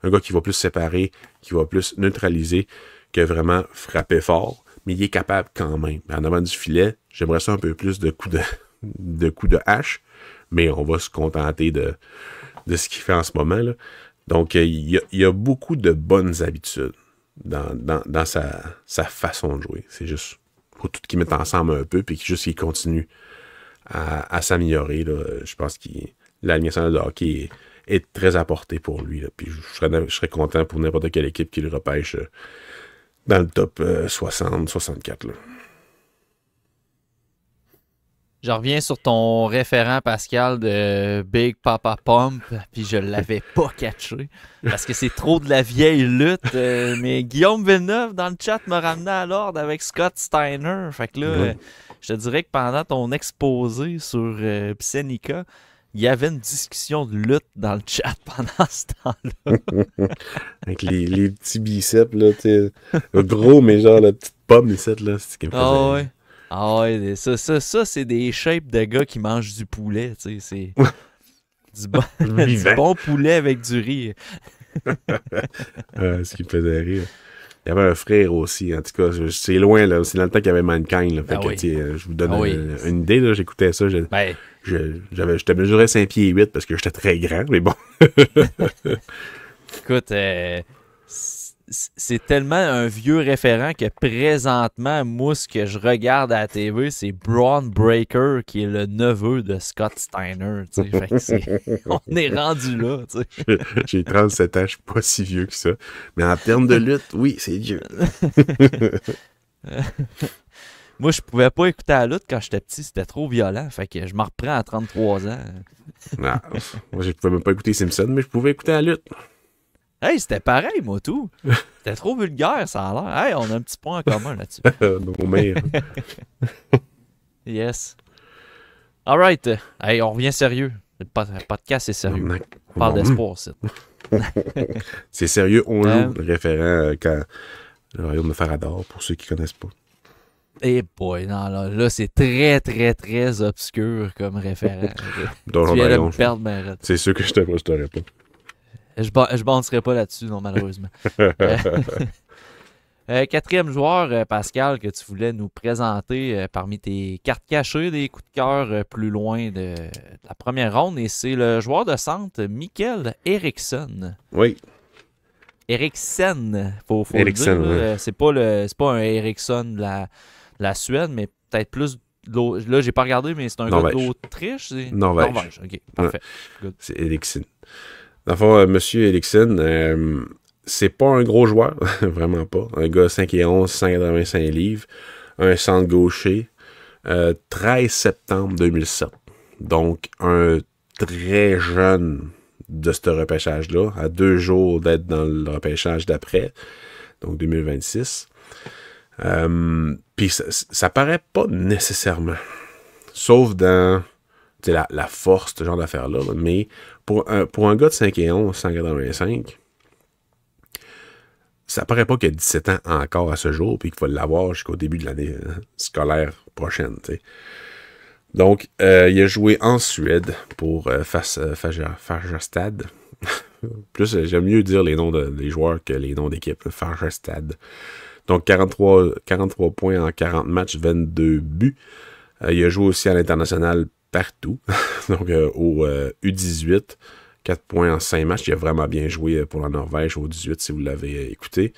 Un gars qui va plus séparer, qui va plus neutraliser, que vraiment frapper fort. Mais il est capable quand même. En avant du filet, j'aimerais ça un peu plus de coups de hache, mais on va se contenter de ce qu'il fait en ce moment. Là. Donc, il y a beaucoup de bonnes habitudes dans sa façon de jouer. C'est juste, faut tout qu'ils mettent ensemble un peu, puis qu'il continue à s'améliorer. Là. Je pense que la Ligue nationale de hockey est très apportée pour lui. Là. Puis je serais content pour n'importe quelle équipe qui le repêche dans le top 60-64. Là. Je reviens sur ton référent, Pascal, de Big Papa Pump, puis je l'avais pas catché, parce que c'est trop de la vieille lutte, mais Guillaume Villeneuve, dans le chat, m'a ramené à l'ordre avec Scott Steiner. Fait que là, je te dirais que pendant ton exposé sur Psenica, il y avait une discussion de lutte dans le chat pendant ce temps-là. Avec les petits biceps, là, tu sais, gros, mais genre la petite pomme, ici, là, c'est ce qui me faisait. Ah ouais. Ah ouais, ça c'est des shapes de gars qui mangent du poulet, tu sais, c'est du bon poulet avec du riz. Ce qui me faisait rire. Il y avait un frère aussi, en tout cas, c'est loin, là, c'est dans le temps qu'il y avait Mankind, là, fait que, je vous donne une idée, là, j'écoutais ça, je te mesurais 5 pieds 8 parce que j'étais très grand, mais bon. Écoute, c'est tellement un vieux référent que présentement, moi, ce que je regarde à la TV, c'est Braun Breaker, qui est le neveu de Scott Steiner. Fait que on est rendu là. J'ai 37 ans, je suis pas si vieux que ça. Mais en termes de lutte, oui, c'est vieux. Moi, je pouvais pas écouter la lutte quand j'étais petit, c'était trop violent. Fait que je m'en reprends à 33 ans. Non, moi, je pouvais même pas écouter Simpson, mais je pouvais écouter la lutte. Hey, c'était pareil, moi, tout. C'était trop vulgaire, ça a l'air. Hey, on a un petit point en commun là-dessus. Nos mères. Yes. All right. Hey, on revient sérieux. Le podcast, c'est sérieux. On parle d'espoir, c'est. C'est sérieux, on joue le référent quand le royaume de Farador, pour ceux qui connaissent pas. Eh boy, non, là c'est très, très, très obscur comme référent. Tu viens de me perdre, mais... C'est sûr que je t'aurais pas. Je banderai pas là-dessus, non, malheureusement. Quatrième joueur, Pascal, que tu voulais nous présenter parmi tes cartes cachées, des coups de cœur plus loin de la première ronde, et c'est le joueur de centre, Mikael Eriksson. Oui. Eriksson, faut Eriksson, le dire. Ouais. C'est pas un Eriksson de la Suède, mais peut-être plus Là, j'ai pas regardé, mais c'est un gars d'Autriche. Norvège. OK, parfait. Ouais. C'est Eriksen. Dans le fond, monsieur Eriksen, c'est pas un gros joueur, vraiment pas. Un gars 5 et 11, 185 livres, un centre gaucher, 13 septembre 2007. Donc, un très jeune de ce repêchage-là, à 2 jours d'être dans le repêchage d'après, donc 2026. Puis ça paraît pas nécessairement, sauf dans la force, ce genre d'affaires-là, mais pour un gars de 5 et 11, 185, ça paraît pas qu'il a 17 ans encore à ce jour, puis qu'il va l'avoir jusqu'au début de l'année scolaire prochaine, t'sais. Donc, il a joué en Suède pour Fagerstad. Plus, j'aime mieux dire les noms des joueurs que les noms d'équipe. Fagerstad. Donc, 43 points en 40 matchs, 22 buts. Il a joué aussi à l'international partout. Donc, au U18, 4 points en 5 matchs. Il a vraiment bien joué pour la Norvège au 18, si vous l'avez écouté.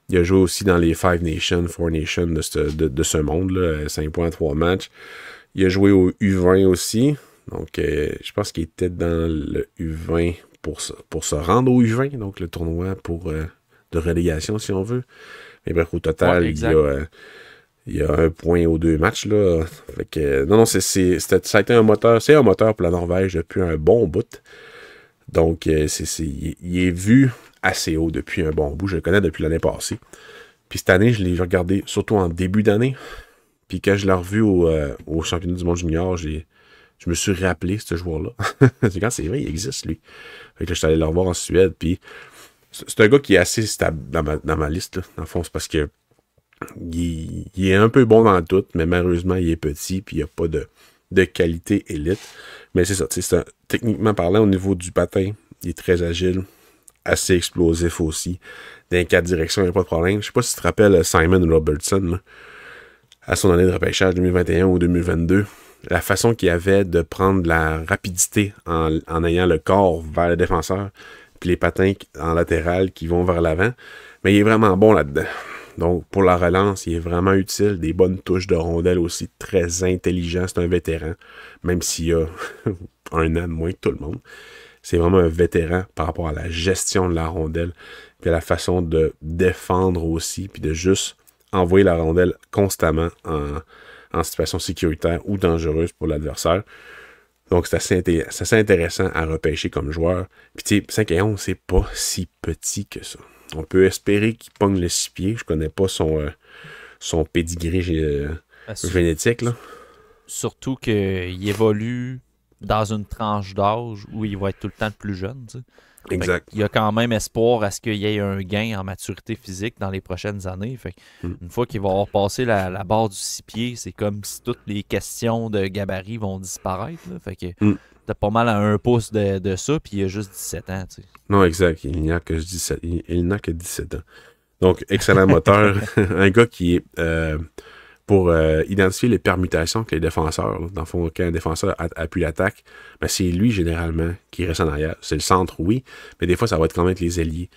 Il a joué aussi dans les 4 Nations de ce monde-là, 5 points en 3 matchs. Il a joué au U20 aussi. Donc, je pense qu'il était dans le U20 pour se rendre au U20. Donc, le tournoi de relégation, si on veut. Mais bref, au total, il y a 1 point aux 2 matchs, là. Fait que, non, ça a été un moteur. C'est un moteur pour la Norvège depuis un bon bout. Donc, il est vu assez haut depuis un bon bout. Je le connais depuis l'année passée. Puis cette année, je l'ai regardé surtout en début d'année. Puis quand je l'ai revu au championnat du monde junior, je me suis rappelé ce joueur-là. C'est vrai, il existe, lui. Fait que là, je suis allé le revoir en Suède. Puis c'est un gars qui est assez stable dans ma liste, là. Dans le fond, c'est parce que il est un peu bon dans tout, mais malheureusement, il est petit, puis il n'y a pas de qualité élite. Mais c'est ça, techniquement parlant, au niveau du patin, il est très agile, assez explosif aussi. Dans 4 directions, il n'y a pas de problème. Je sais pas si tu te rappelles Simon Robertson, là, à son année de repêchage 2021 ou 2022. La façon qu'il avait de prendre la rapidité en ayant le corps vers le défenseur, puis les patins en latéral qui vont vers l'avant. Mais il est vraiment bon là-dedans. Donc, pour la relance, il est vraiment utile. Des bonnes touches de rondelle aussi, très intelligent. C'est un vétéran, même s'il a 1 an de moins que tout le monde. C'est vraiment un vétéran par rapport à la gestion de la rondelle, puis à la façon de défendre aussi, puis de juste envoyer la rondelle constamment en situation sécuritaire ou dangereuse pour l'adversaire. Donc, c'est assez intéressant à repêcher comme joueur. Puis, tu sais, 5 et 11, c'est pas si petit que ça. On peut espérer qu'il pogne le 6 pieds. Je connais pas son pédigré génétique, là. Surtout qu'il évolue dans une tranche d'âge où il va être tout le temps le plus jeune, tu sais. Exact. Il y a quand même espoir à ce qu'il y ait un gain en maturité physique dans les prochaines années. Fait une fois qu'il va avoir passé la barre du 6 pieds, c'est comme si toutes les questions de gabarit vont disparaître, là. Fait que t'as pas mal à 1 pouce de ça, puis il a juste 17 ans, tu sais. Non, exact. Il n'a que 17 ans. Donc, excellent moteur. Un gars qui est pour identifier les permutations que les défenseurs, là, dans le fond, quand un défenseur appuie l'attaque, ben c'est lui, généralement, qui reste en arrière. C'est le centre, oui, mais des fois, ça va être quand même avec les ailiers.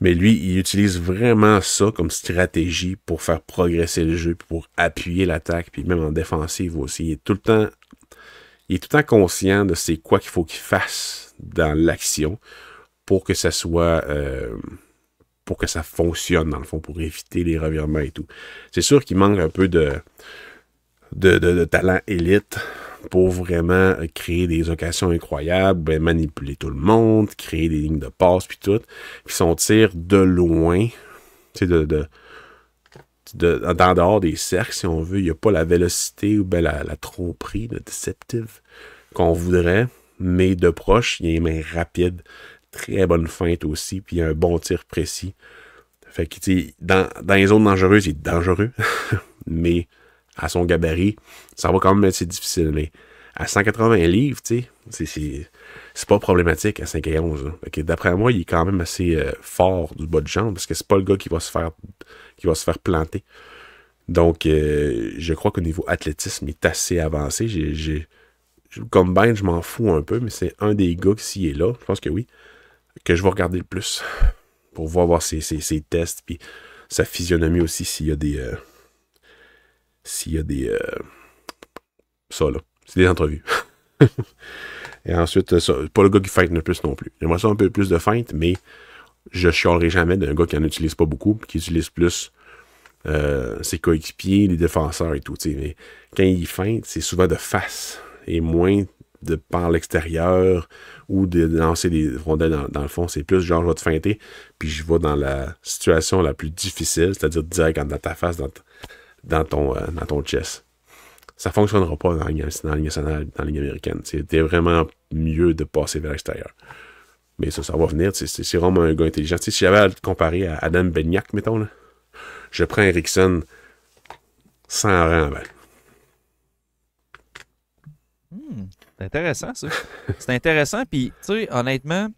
Mais lui, il utilise vraiment ça comme stratégie pour faire progresser le jeu, puis pour appuyer l'attaque, puis même en défensive aussi. Il est tout le temps conscient de c'est quoi qu'il faut qu'il fasse dans l'action pour que ça soit... pour que ça fonctionne, dans le fond, pour éviter les revirements et tout. C'est sûr qu'il manque un peu de talent élite pour vraiment créer des occasions incroyables, manipuler tout le monde, créer des lignes de passe, puis tout. Puis son tir de loin, tu sais, en dehors des cercles, si on veut, il n'y a pas la vélocité ou la tromperie, le deceptive qu'on voudrait, mais de proche, il y a les mains rapides, très bonne feinte aussi, puis il y a un bon tir précis. Fait que, tu sais, dans les zones dangereuses, il est dangereux, mais à son gabarit, ça va quand même être assez difficile. Mais à 180 livres, tu sais, c'est pas problématique à 5 et 11. Fait que d'après moi, il est quand même assez fort du bas de jambe, parce que c'est pas le gars qui va se faire planter. Donc, je crois qu'au niveau athlétisme, il est assez avancé. Comme Ben, je m'en fous un peu, mais c'est un des gars qui, s'il est là, je pense que oui, que je vais regarder le plus pour voir ses tests, puis sa physionomie aussi, s'il y a des Ça, là. C'est des entrevues. Et ensuite, ça, pas le gars qui feinte le plus non plus. J'aimerais ça un peu plus de feinte, mais je chialerai jamais d'un gars qui en utilise pas beaucoup, qui utilise plus ses coéquipiers, les défenseurs et tout. T'sais. Mais quand il feinte, c'est souvent de face et moins de par l'extérieur ou de lancer des rondelles dans le fond. C'est plus genre, je vais te feinter, puis je vais dans la situation la plus difficile, c'est-à-dire direct dans ta face, dans ton chest. Ça ne fonctionnera pas dans la Ligue nationale, dans la Ligue américaine. C'était vraiment mieux de passer vers l'extérieur. Mais ça va venir. C'est vraiment un gars intelligent. Si j'avais à le comparer à Adam Beignac, mettons, là, je prends Eriksson sans rang avant. C'est intéressant, ça. C'est intéressant, puis, tu sais, honnêtement,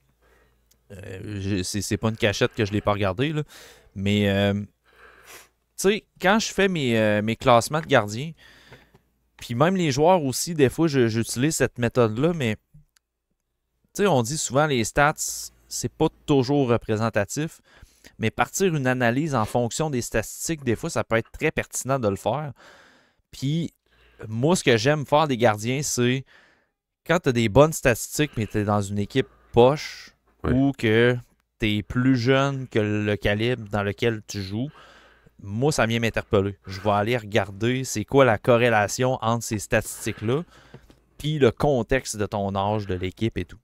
c'est pas une cachette que je l'ai pas regardé, là, mais, tu sais, quand je fais mes classements de gardiens, puis même les joueurs aussi, des fois, j'utilise cette méthode-là, mais, tu sais, on dit souvent les stats, c'est pas toujours représentatif, mais partir une analyse en fonction des statistiques, des fois, ça peut être très pertinent de le faire. Puis, moi, ce que j'aime faire des gardiens, c'est quand tu as des bonnes statistiques, mais tu es dans une équipe poche ou que tu es plus jeune que le calibre dans lequel tu joues, moi, ça vient m'interpeller. Je vais aller regarder c'est quoi la corrélation entre ces statistiques-là puis le contexte de ton âge, de l'équipe et tout.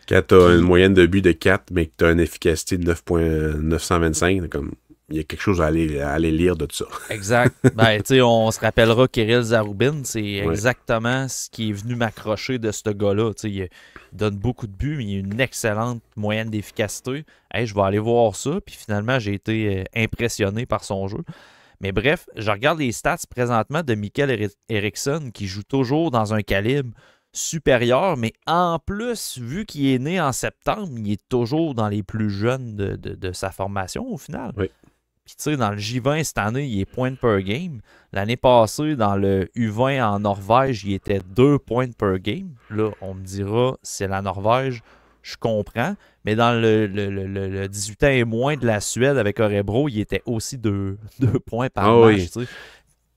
Quand tu as une moyenne de but de 4, mais que tu as une efficacité de 9.925, comme il y a quelque chose à aller lire de tout ça. Exact. Ben, tu sais, on se rappellera Kirill Zaroubin, c'est exactement ce qui est venu m'accrocher de ce gars-là. Tu sais, il donne beaucoup de buts, mais il a une excellente moyenne d'efficacité. Hey, je vais aller voir ça, puis finalement, j'ai été impressionné par son jeu. Mais bref, je regarde les stats présentement de Mikael Eriksson, qui joue toujours dans un calibre supérieur, mais en plus, vu qu'il est né en septembre, il est toujours dans les plus jeunes de sa formation au final. Oui. Puis tu sais, dans le J20 cette année, il est point per game. L'année passée, dans le U20 en Norvège, il était 2 points per game. Là, on me dira, c'est la Norvège, je comprends. Mais dans le 18 ans et moins de la Suède avec Örebro, il était aussi 2 points par match. Oui. Tu sais.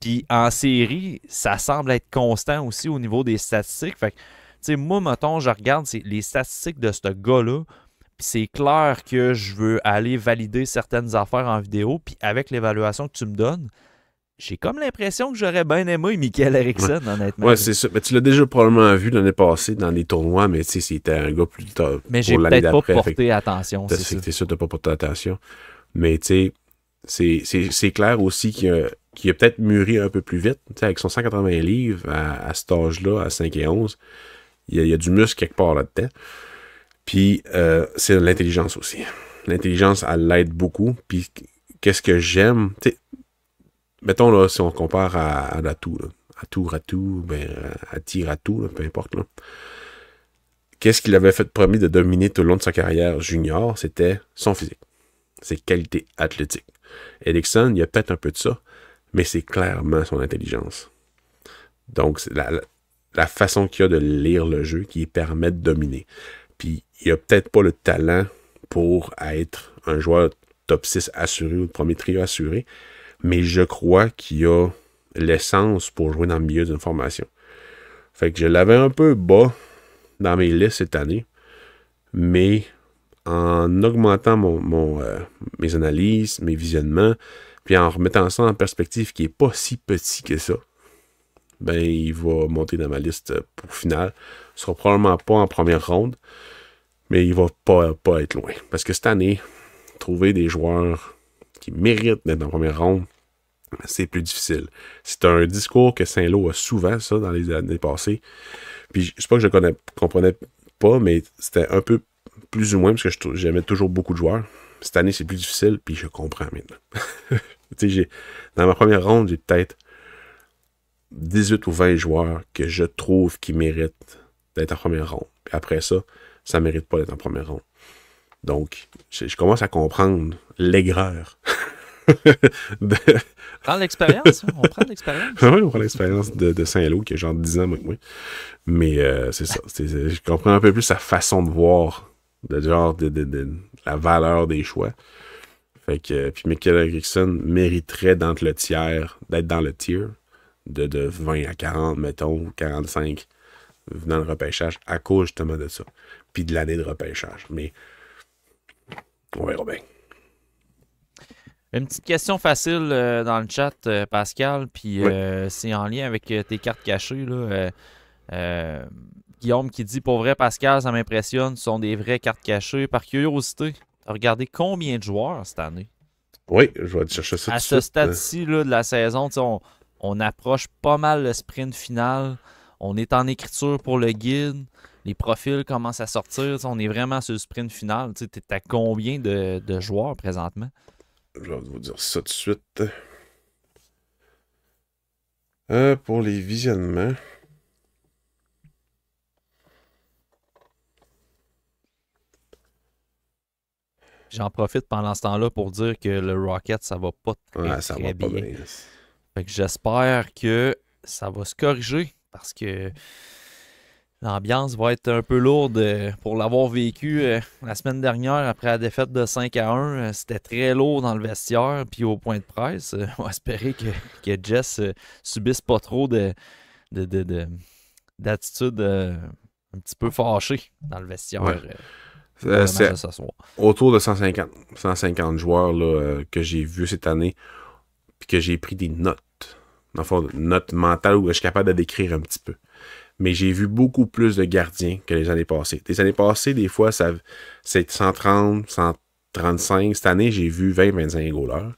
Puis en série, ça semble être constant aussi au niveau des statistiques. Fait que, tu sais, moi, mettons, je regarde les statistiques de ce gars-là. Puis c'est clair que je veux aller valider certaines affaires en vidéo. Puis avec l'évaluation que tu me donnes, j'ai comme l'impression que j'aurais bien aimé Mikael Eriksson, honnêtement. Ouais, c'est ça. Mais tu l'as déjà probablement vu l'année passée dans des tournois, mais tu sais, c'était un gars plus tard. Mais j'ai peut-être pas porté attention. C'est ça, t'as pas porté attention. Mais tu sais, c'est clair aussi qu'il a peut-être mûri un peu plus vite. Tu sais, avec son 180 livres à cet âge-là, à 5 et 11, il y a du muscle quelque part là-dedans. Puis, c'est l'intelligence aussi. L'intelligence, elle l'aide beaucoup. Puis, qu'est-ce que j'aime? Tu sais, mettons, là, si on compare à Ratou, Ratou, ben, à Ratou, peu importe, là. Qu'est-ce qu'il avait fait de promis de dominer tout le long de sa carrière junior? C'était son physique. Ses qualités athlétiques. Eriksson, il y a peut-être un peu de ça, mais c'est clairement son intelligence. Donc, c'est la façon qu'il a de lire le jeu qui lui permet de dominer. Puis, il a peut-être pas le talent pour être un joueur top 6 assuré ou de premier trio assuré, mais je crois qu'il a l'essence pour jouer dans le milieu d'une formation. Fait que je l'avais un peu bas dans mes listes cette année, mais en augmentant mes analyses, mes visionnements, puis en remettant ça en perspective qui n'est pas si petit que ça, ben il va monter dans ma liste pour finale. Ce sera probablement pas en première ronde, mais il va pas être loin. Parce que cette année, trouver des joueurs qui méritent d'être en première ronde, c'est plus difficile. C'est un discours que Saint-Lô a souvent, ça, dans les années passées. Puis, c'est pas que je comprenais pas, mais c'était un peu plus ou moins, parce que j'aimais toujours beaucoup de joueurs. Cette année, c'est plus difficile, puis je comprends maintenant. Tu sais, dans ma première ronde, j'ai peut-être 18 ou 20 joueurs que je trouve qui méritent d'être en première ronde. Puis après ça, ça mérite pas d'être en première ronde. Donc, je commence à comprendre l'aigreur. Prends l'expérience, on prend l'expérience. Oui, on prend l'expérience de Saint-Lô, qui a genre 10 ans moins que moi. Mais c'est ça. Je comprends un peu plus sa façon de voir, de la valeur des choix. Fait que, puis Mikael Eriksson mériterait d'être dans le tier de 20 à 40, mettons, ou 45 venant le repêchage à cause justement de ça. Puis de l'année de repêchage. Mais on verra bien. Une petite question facile dans le chat, Pascal, puis c'est en lien avec tes cartes cachées. Là, Guillaume qui dit, pour vrai, Pascal, ça m'impressionne, ce sont des vraies cartes cachées. Par curiosité, t'as regardé combien de joueurs cette année? Oui, je vais te chercher ça. À ce stade-ci là, de la saison, on approche pas mal le sprint final. On est en écriture pour le guide. Les profils commencent à sortir. On est vraiment sur le sprint final. Tu es à combien de joueurs présentement? Je vais vous dire ça tout de suite. Pour les visionnements. J'en profite pendant ce temps-là pour dire que le Rocket, ça va pas très bien. Fait que j'espère que ça va se corriger parce que l'ambiance va être un peu lourde pour l'avoir vécu la semaine dernière après la défaite de 5-1. C'était très lourd dans le vestiaire puis au point de presse. On va espérer que Jess subisse pas trop d'attitude un petit peu fâchée dans le vestiaire. Ouais. C'est autour de 150 joueurs là, que j'ai vus cette année puis que j'ai pris des notes. Dans le fond, notes mentales où je suis capable de décrire un petit peu. Mais j'ai vu beaucoup plus de gardiens que les années passées. Les années passées, des fois, c'est 130, 135. Cette année, j'ai vu 20-25 goalers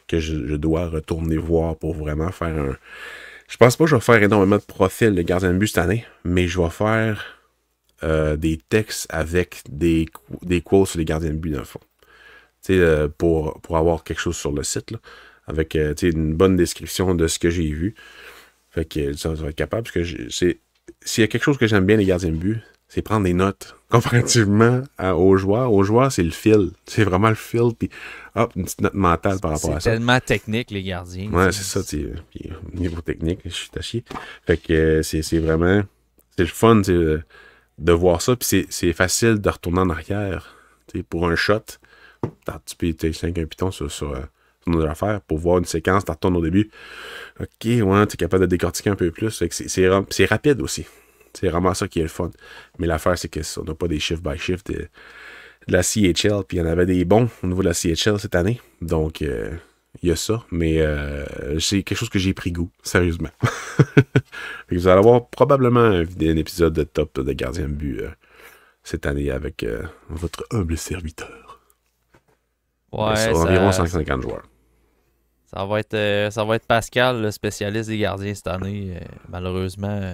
que je dois retourner voir pour vraiment faire un... Je pense pas que je vais faire énormément de profils de gardien de but cette année, mais je vais faire des textes avec des quotes sur les gardiens de but, dans le fond. Pour avoir quelque chose sur le site, là, avec une bonne description de ce que j'ai vu. Fait que ça va être capable, parce que s'il y a quelque chose que j'aime bien les gardiens de but, c'est prendre des notes comparativement aux joueurs. Aux joueurs, c'est le fil. C'est vraiment le fil, puis hop, une petite note mentale par rapport à ça. C'est tellement technique, les gardiens. Ouais, c'est ça. Puis au niveau technique, je suis à chier. Fait que c'est vraiment... C'est le fun, de voir ça, puis c'est facile de retourner en arrière. Pour un shot, tu peux utiliser un piton sur nos affaires pour voir une séquence, tu retournes au début. Ok, ouais, tu es capable de décortiquer un peu plus. C'est rapide aussi. C'est vraiment ça qui est le fun. Mais l'affaire, c'est qu'on n'a pas des shift by shift de la CHL, puis il y en avait des bons au niveau de la CHL cette année. Donc, il y a ça, mais c'est quelque chose que j'ai pris goût, sérieusement. Vous allez avoir probablement un épisode de top de gardien de but cette année avec votre humble serviteur. Ouais, ça environ 150 joueurs. Ça va être Pascal, le spécialiste des gardiens cette année. Malheureusement,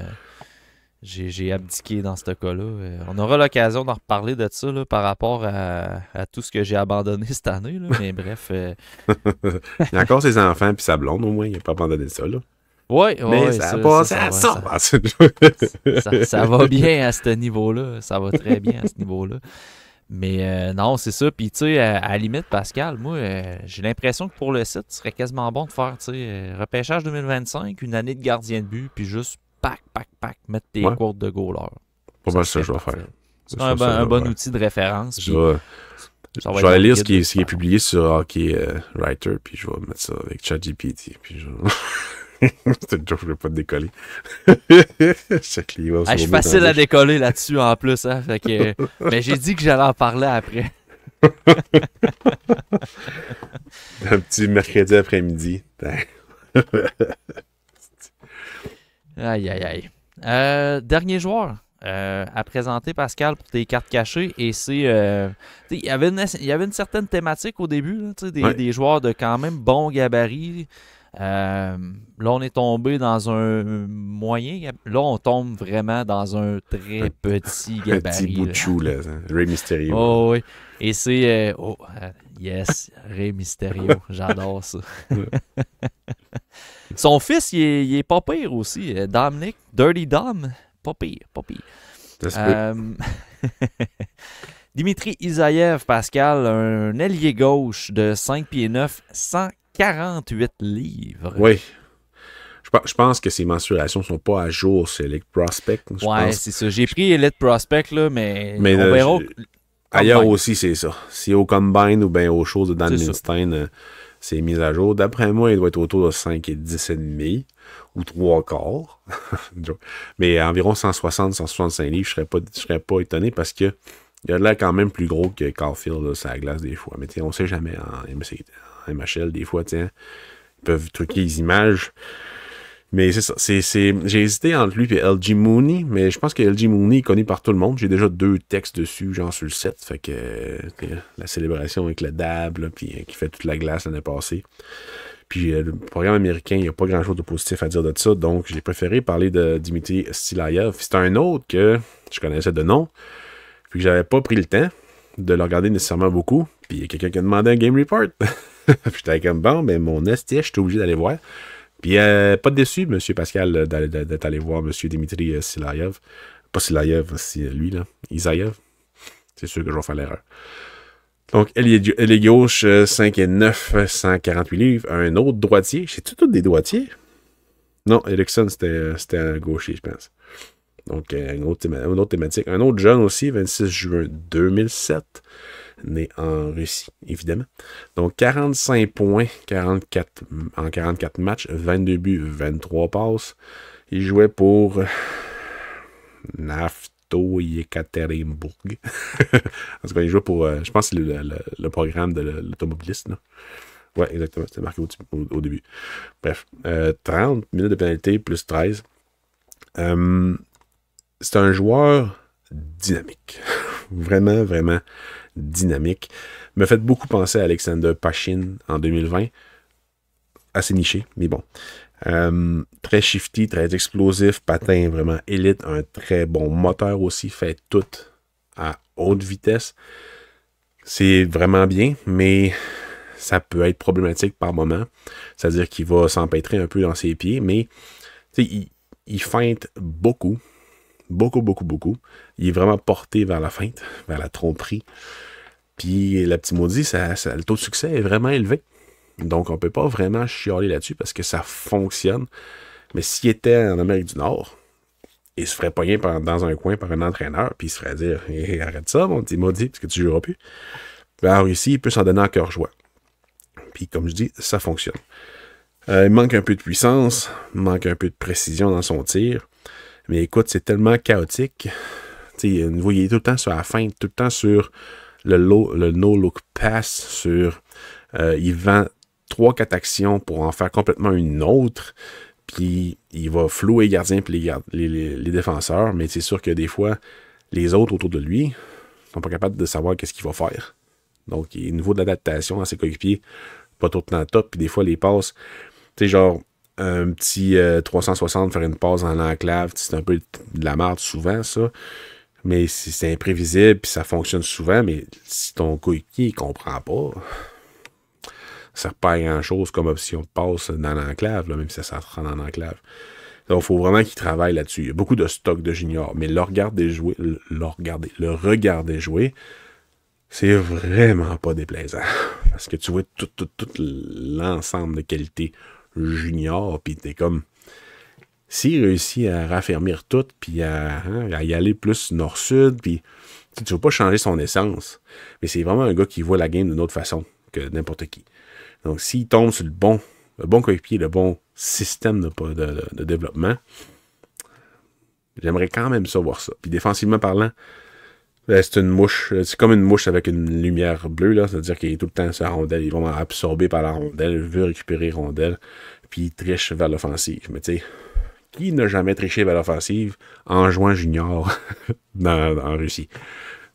j'ai abdiqué dans ce cas-là. On aura l'occasion d'en reparler de ça là, par rapport à tout ce que j'ai abandonné cette année. Là. Mais bref. Il y a encore ses enfants et sa blonde, au moins. Il n'a pas abandonné ça. Là. Oui, mais ça a passé à ça. Ça va bien à ce niveau-là. Ça va très bien à ce niveau-là. Mais non, c'est ça. Puis, tu sais, à la limite, Pascal, moi, j'ai l'impression que pour le site, ce serait quasiment bon de faire, tu sais, repêchage 2025, une année de gardien de but, puis juste pack, mettre tes quotes de goaler. Pas mal ça, je vais faire. C'est un bon outil de référence. Je vais aller lire ce qui est publié sur Hockey Writer, puis je vais mettre ça avec ChatGPT, puis c'est une joke, je vais pas te décoller. Je suis facile à décoller là-dessus en plus. Hein, fait que, mais j'ai dit que j'allais en parler après. Un petit mercredi après-midi. Aïe. Dernier joueur à présenter, Pascal, pour tes cartes cachées. Et c'est... il y avait une certaine thématique au début. Là, des joueurs de quand même bon gabarit. Là, on est tombé dans un moyen. Là, on tombe vraiment dans un très petit gabarit. Un petit bout de chou, là. Rey Mysterio. Oh, oui. Et c'est... yes, Rey Mysterio. J'adore ça. Son fils, il est pas pire aussi. Dominic, Dirty Dom. Pas pire. Dimitri Isaïev, Pascal, un ailier gauche de 5 pieds 9, 148 livres. Oui. Je pense que ces mensurations sont pas à jour sur Elite Prospect. Ouais, c'est ça. J'ai pris Elite Prospect, là, mais on verra. Ailleurs aussi, c'est ça. Si au Combine ou bien aux choses de Dan Lindstein, c'est mis à jour. D'après moi, il doit être autour de 5 et 10,5. ou 3/4. Mais environ 160-165 livres, je serais pas étonné parce que il a l'air quand même plus gros que Caulfield, là, sur la glace des fois. Mais on sait jamais en MHL, des fois, ils peuvent truquer les images. Mais c'est ça. J'ai hésité entre lui et LG Mooney, mais je pense que LG Mooney est connu par tout le monde. J'ai déjà 2 textes dessus, genre sur le set. Fait que la célébration avec le dab, là, puis qui fait toute la glace l'année passée. Puis le programme américain, il n'y a pas grand-chose de positif à dire de ça. Donc, j'ai préféré parler de Dimitri Silayev. C'est un autre que je connaissais de nom, puis que j'avais pas pris le temps de le regarder nécessairement beaucoup. Puis il y a quelqu'un qui a demandé un game report. Puis j'étais comme, bon, ben mon esti, j'étais obligé d'aller voir. Puis pas de déçu, M. Pascal, d'être allé voir M. Dimitri Silayev. Pas Silayev, c'est lui, là. Isayev. C'est sûr que je vais faire l'erreur. Donc, ailier gauche, 5 et 9, 148 livres. Un autre droitier. C'est-tu tous des droitiers? Non, Eriksson, c'était un gaucher, je pense. Donc, une autre thématique. Un autre jeune aussi, 26 juin 2007. Né en Russie, évidemment. Donc, 45 points en 44 matchs, 22 buts, 23 passes. Il jouait pour Nafto Yekaterinbourg. En tout cas, il jouait pour, je pense que c'est le programme de l'automobiliste. Ouais, exactement. C'était marqué au début. Bref, 30 minutes de pénalité plus 13. C'est un joueur dynamique. Vraiment, vraiment dynamique. Me fait beaucoup penser à Alexander Pashin en 2020. Assez niché, mais bon. Très shifty, très explosif, patin vraiment élite, un très bon moteur aussi, fait tout à haute vitesse. C'est vraiment bien, mais ça peut être problématique par moment. C'est-à-dire qu'il va s'empêtrer un peu dans ses pieds, mais il feinte beaucoup. Beaucoup. Il est vraiment porté vers la feinte, vers la tromperie. Puis le petit maudit, le taux de succès est vraiment élevé. Donc on ne peut pas vraiment chialer là-dessus parce que ça fonctionne. Mais s'il était en Amérique du Nord, il se ferait pogner dans un coin par un entraîneur, puis il se ferait dire hey, arrête ça, mon petit maudit, parce que tu ne joueras plus. Puis alors ici, il peut s'en donner en cœur joie. Puis comme je dis, ça fonctionne. Il manque un peu de puissance, il manque un peu de précision dans son tir. Mais écoute, c'est tellement chaotique. Il est tout le temps sur la feinte, tout le temps sur le no-look pass, il vend 3-4 actions pour en faire complètement une autre, puis il va flouer les gardiens et les défenseurs, mais c'est sûr que des fois, les autres autour de lui sont pas capables de savoir qu'est-ce qu'il va faire. Donc, il y a un niveau d'adaptation à ses coéquipiers, pas tout le temps top, puis des fois, les passes, genre, un petit 360, faire une passe en enclave, c'est un peu de la merde souvent, ça. Mais c'est imprévisible, puis ça fonctionne souvent, mais si ton coéquipier ne comprend pas, ça sert pas à grand-chose comme option de passe dans l'enclave, même si ça rentre en enclave. Donc, il faut vraiment qu'il travaille là-dessus. Il y a beaucoup de stock de juniors, mais le regarder jouer, c'est vraiment pas déplaisant. Parce que tu vois tout l'ensemble de qualités junior, puis t'es comme s'il réussit à raffermir tout, puis à y aller plus nord-sud, puis tu veux pas changer son essence, mais c'est vraiment un gars qui voit la game d'une autre façon que n'importe qui. Donc s'il tombe sur le bon coéquipier, le bon système de développement, j'aimerais quand même ça voir ça. Puis défensivement parlant, c'est une mouche, c'est comme une mouche avec une lumière bleue, là, c'est-à-dire qu'il est tout le temps sur la rondelle, il est vraiment absorbé par la rondelle, il veut récupérer rondelle, puis il triche vers l'offensive. Mais tu sais, qui n'a jamais triché vers l'offensive en jouant junior en Russie?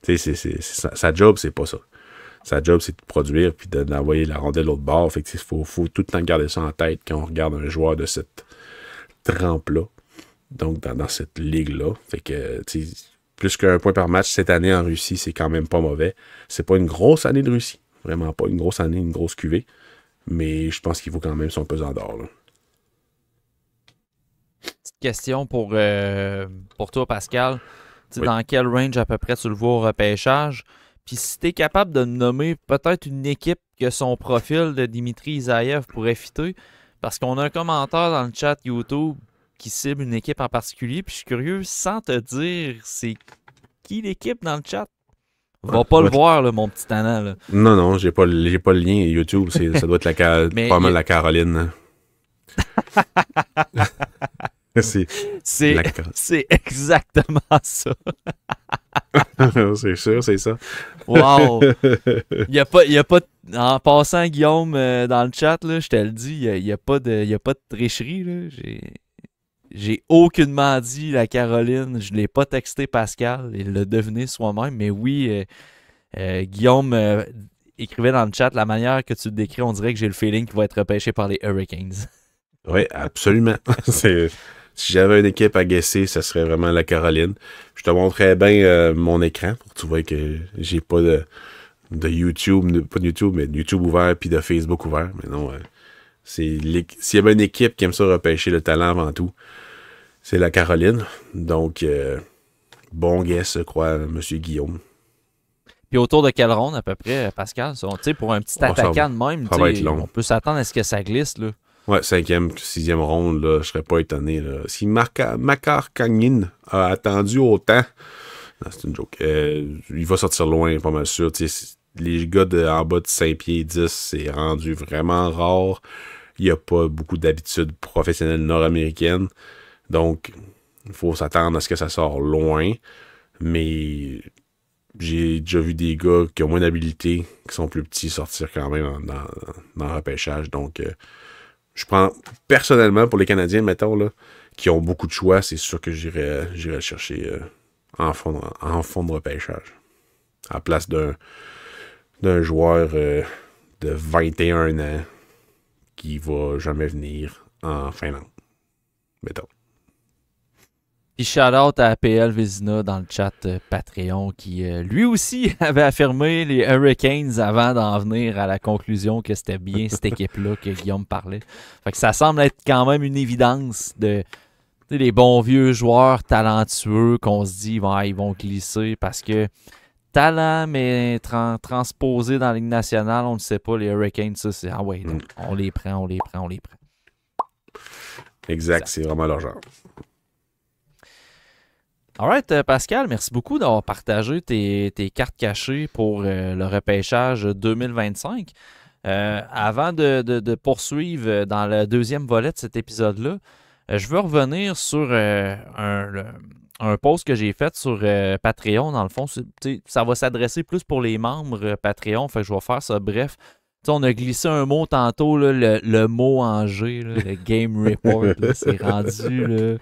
Tu sais, sa job, c'est pas ça. Sa job, c'est de produire puis d'envoyer la rondelle de l'autre bord. Fait que faut tout le temps garder ça en tête quand on regarde un joueur de cette trempe-là. Donc, dans cette ligue-là. Fait que, tu sais, plus qu'un point par match cette année en Russie, c'est quand même pas mauvais. C'est pas une grosse année de Russie. Vraiment pas une grosse année, une grosse cuvée. Mais je pense qu'il vaut quand même son pesant d'or, là. Petite question pour toi, Pascal. Oui. Dans quel range à peu près tu le vois au repêchage? Puis si tu es capable de nommer peut-être une équipe que son profil de Dimitri Isayev pourrait fitter, parce qu'on a un commentaire dans le chat YouTube qui cible une équipe en particulier, puis je suis curieux, sans te dire c'est qui l'équipe dans le chat. Va pas le voir, là, mon petit tannant. Là. Non, j'ai pas le lien YouTube. Ça doit être pas mal la Caroline. C'est C'est la- c'est exactement ça. c'est sûr, c'est ça. Wow! Il y a pas en passant, Guillaume, dans le chat, là, je te le dis, il y a pas de tricherie. Là. J'ai aucunement dit la Caroline. Je l'ai pas texté Pascal. Il l'a deviné soi-même. Mais oui, Guillaume écrivait dans le chat la manière que tu le décris, on dirait que j'ai le feeling qu'il va être repêché par les Hurricanes. Oui, absolument. Si j'avais une équipe à guesser, ça serait vraiment la Caroline. Je te montrerais bien mon écran pour que tu vois que j'ai pas de YouTube, pas de YouTube, mais de YouTube ouvert puis de Facebook ouvert. Mais non, s'il y avait une équipe qui aime ça repêcher le talent avant tout, c'est la Caroline. Donc, bon guess, je crois, Monsieur Guillaume. Puis autour de quelle ronde à peu près, Pascal? Tu sais, pour un petit attaquant de même, ça va être long. on peut s'attendre à ce que ça glisse. Là. Ouais, 5e, 6e ronde, là, je serais pas étonné. Là. Si Makar Kangin a attendu autant, non, c'est une joke, il va sortir loin, pas mal sûr. Les gars en bas de 5 pieds 10, c'est rendu vraiment rare. Il n'y a pas beaucoup d'habitudes professionnelles nord-américaines. Donc, il faut s'attendre à ce que ça sorte loin. Mais j'ai déjà vu des gars qui ont moins d'habilité, qui sont plus petits, sortir quand même dans le repêchage. Donc, je prends personnellement pour les Canadiens, mettons, là, qui ont beaucoup de choix, c'est sûr que j'irai le chercher en fond de repêchage. À la place d'un joueur de 21 ans qui va jamais venir en Finlande. Mettons. Puis shout-out à APL Vézina dans le chat Patreon qui lui aussi avait affirmé les Hurricanes avant d'en venir à la conclusion que c'était bien cette équipe-là que Guillaume parlait. Fait que ça semble être quand même une évidence de les bons vieux joueurs talentueux qu'on se dit ils vont glisser parce que talent mais transposé dans la Ligue nationale, on ne sait pas, les Hurricanes, ça c'est on les prend. Exact, c'est vraiment leur genre. Alright, Pascal, merci beaucoup d'avoir partagé tes cartes cachées pour le repêchage 2025. Avant de poursuivre dans le deuxième volet de cet épisode-là, je veux revenir sur un post que j'ai fait sur Patreon. Dans le fond, ça va s'adresser plus pour les membres Patreon, fait que je vais faire ça bref. On a glissé un mot tantôt, là, le mot en G, là, le Game Report, là, c'est rendu... Là,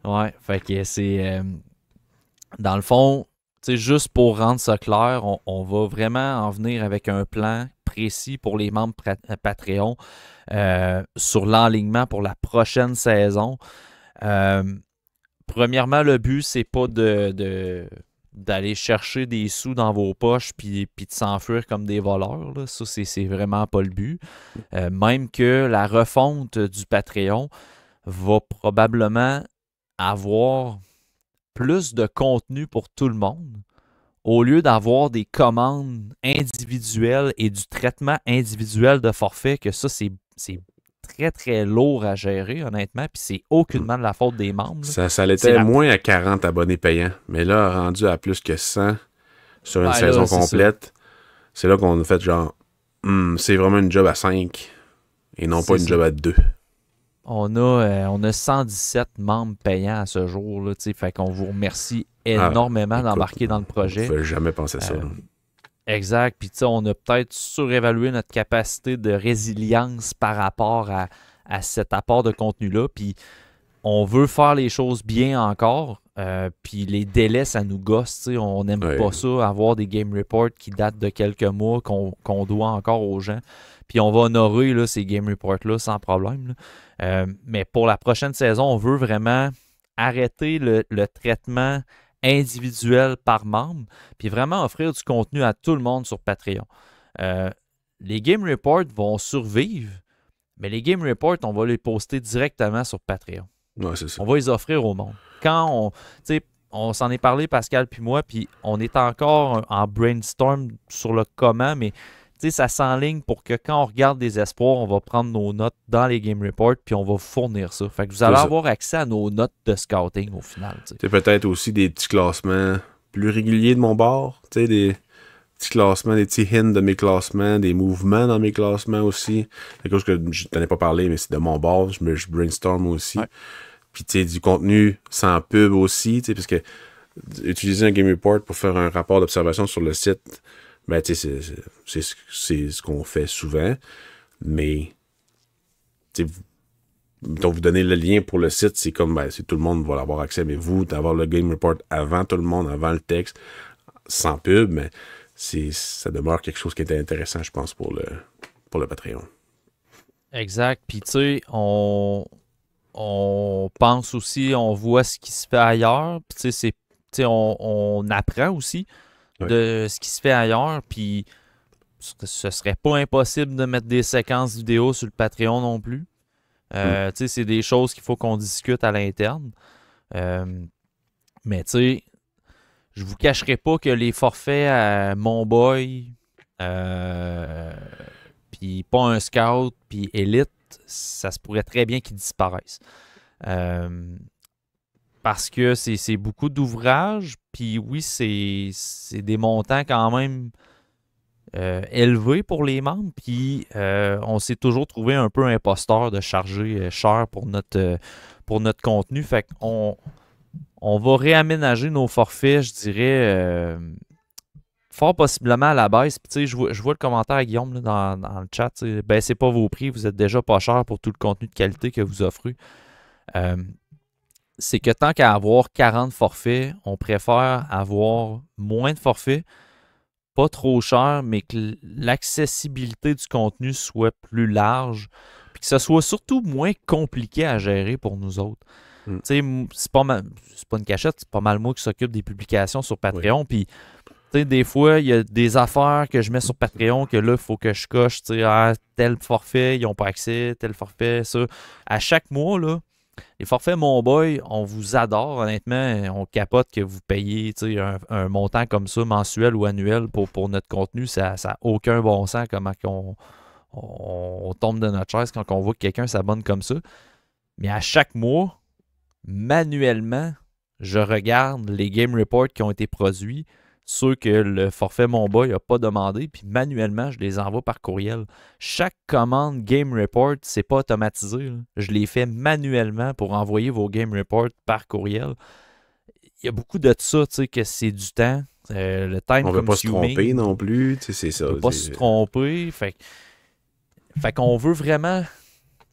ouais, fait que c'est... dans le fond, juste pour rendre ça clair, on va vraiment en venir avec un plan précis pour les membres Patreon sur l'enlignement pour la prochaine saison. Premièrement, le but, c'est pas d'aller chercher des sous dans vos poches puis de s'enfuir comme des voleurs. Là. Ça, c'est vraiment pas le but. Même que la refonte du Patreon va probablement avoir plus de contenu pour tout le monde au lieu d'avoir des commandes individuelles et du traitement individuel de forfait, que ça, c'est très, très lourd à gérer, honnêtement, puis c'est aucunement de la faute des membres. Ça l'était moins à 40 abonnés payants, mais là, rendu à plus que 100 sur une saison là, complète, c'est là qu'on a fait genre, c'est vraiment une job à 5 et non pas une job à 2. On a 117 membres payants à ce jour, là, fait qu'on vous remercie énormément d'embarquer dans le projet. On ne jamais penser ça. Exact. Puis on a peut-être surévalué notre capacité de résilience par rapport à cet apport de contenu-là. Puis on veut faire les choses bien encore. Puis les délais, ça nous gosse. On n'aime pas ça, avoir des game reports qui datent de quelques mois qu'on doit encore aux gens. Puis on va honorer là, ces game reports-là sans problème. Là. Mais pour la prochaine saison, on veut vraiment arrêter le traitement individuel par membre, puis vraiment offrir du contenu à tout le monde sur Patreon. Les Game Reports vont survivre, mais les Game Reports, on va les poster directement sur Patreon. Ouais, c'est ça. On va les offrir au monde. Quand on s'en est parlé, Pascal puis moi, puis on est encore en brainstorm sur le comment, mais ça s'enligne pour que quand on regarde des espoirs, on va prendre nos notes dans les Game Reports puis on va fournir ça. Fait que vous allez avoir accès à nos notes de scouting au final. C'est peut-être aussi des petits classements plus réguliers de mon bord. Des petits classements, des petits hints de mes classements, des mouvements dans mes classements aussi. Quelque chose que je t'en ai pas parlé, mais c'est de mon bord. Je brainstorm aussi. Ouais. Puis, tu sais, du contenu sans pub aussi, tu sais, parce que utiliser un Game Report pour faire un rapport d'observation sur le site, ben, tu sais, c'est ce qu'on fait souvent. Mais, tu sais, donc vous donnez le lien pour le site, c'est comme, ben, tout le monde va avoir accès, mais vous, d'avoir le Game Report avant tout le monde, avant le texte, sans pub, mais ça demeure quelque chose qui était intéressant, je pense, pour le Patreon. Exact. Puis, tu sais, on pense aussi, on voit ce qui se fait ailleurs. Puis, tu sais, on apprend aussi de ce qui se fait ailleurs. Puis, ce serait pas impossible de mettre des séquences vidéo sur le Patreon non plus. Tu sais, c'est des choses qu'il faut qu'on discute à l'interne. Mais, tu sais, je vous cacherai pas que les forfaits à Monboy, puis pas un scout, puis élite, ça se pourrait très bien qu'ils disparaissent. Parce que c'est beaucoup d'ouvrages, puis oui, c'est des montants quand même élevés pour les membres, puis on s'est toujours trouvé un peu imposteur de charger cher pour notre contenu. Fait qu'on va réaménager nos forfaits, je dirais, fort possiblement à la baisse. Puis, tu sais, je vois le commentaire à Guillaume là, dans le chat. Baissez pas vos prix, vous êtes déjà pas cher pour tout le contenu de qualité que vous offrez. C'est que tant qu'à avoir 40 forfaits, on préfère avoir moins de forfaits, pas trop cher, mais que l'accessibilité du contenu soit plus large, puis que ce soit surtout moins compliqué à gérer pour nous autres. Tu sais, c'est pas une cachette, c'est pas mal moi qui s'occupe des publications sur Patreon, puis tu sais, des fois, il y a des affaires que je mets sur Patreon que là, il faut que je coche, tu sais, tel forfait, ils n'ont pas accès, tel forfait, ça. À chaque mois, là, les forfaits Monboy, on vous adore, honnêtement. On capote que vous payez un montant comme ça, mensuel ou annuel, pour notre contenu. Ça n'a aucun bon sens comment on tombe de notre chaise quand on voit que quelqu'un s'abonne comme ça. Mais à chaque mois, manuellement, je regarde les Game Reports qui ont été produits, ceux que le forfait Monboy n'a pas demandé, puis manuellement, je les envoie par courriel. Chaque commande Game Report, c'est pas automatisé, là. Je les fais manuellement pour envoyer vos Game Reports par courriel. Il y a beaucoup de ça, tu sais, que c'est du temps. Le time on ne veut pas se consuming. tromper non plus, tu sais, c'est ça. On ne veut pas se tromper. Fait qu'on veut vraiment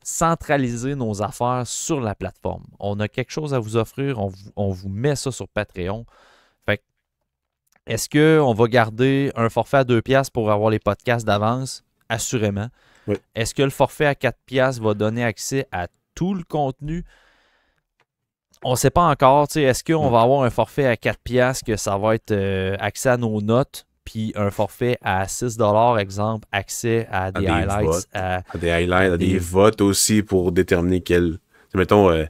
centraliser nos affaires sur la plateforme. On a quelque chose à vous offrir, on vous met ça sur Patreon. Est-ce qu'on va garder un forfait à 2$ pour avoir les podcasts d'avance? Assurément. Oui. Est-ce que le forfait à 4$ va donner accès à tout le contenu? On ne sait pas encore. Est-ce qu'on va avoir un forfait à 4$ que ça va être accès à nos notes, puis un forfait à 6$, exemple, accès à des highlights. À des highlights, à des votes aussi pour déterminer quel... Mettons,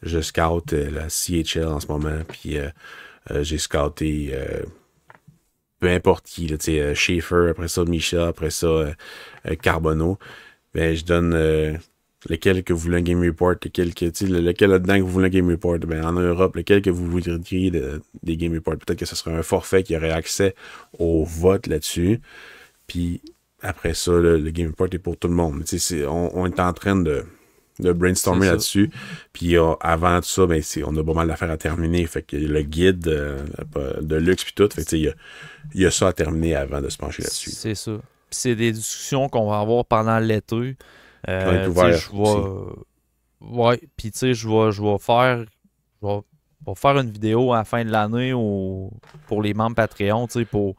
je scoute la CHL en ce moment, puis j'ai scouté... peu importe qui, là, Schaefer, après ça Misha, après ça Carbonneau, ben je donne lequel que vous voulez un Game Report, lequel là-dedans que vous voulez un Game Report, ben en Europe, lequel que vous voudriez des Game Reports. Peut-être que ce serait un forfait qui aurait accès au vote là-dessus. Puis après ça, le Game Report est pour tout le monde. On est en train de brainstormer là-dessus. Puis avant tout ça, ben, on a pas mal d'affaires à terminer. Fait que le guide de luxe puis tout. Fait que il y a ça à terminer avant de se pencher là-dessus. C'est ça. Puis c'est des discussions qu'on va avoir pendant l'été. Ouais, puis tu sais, je vais faire une vidéo à la fin de l'année pour les membres Patreon, tu sais, pour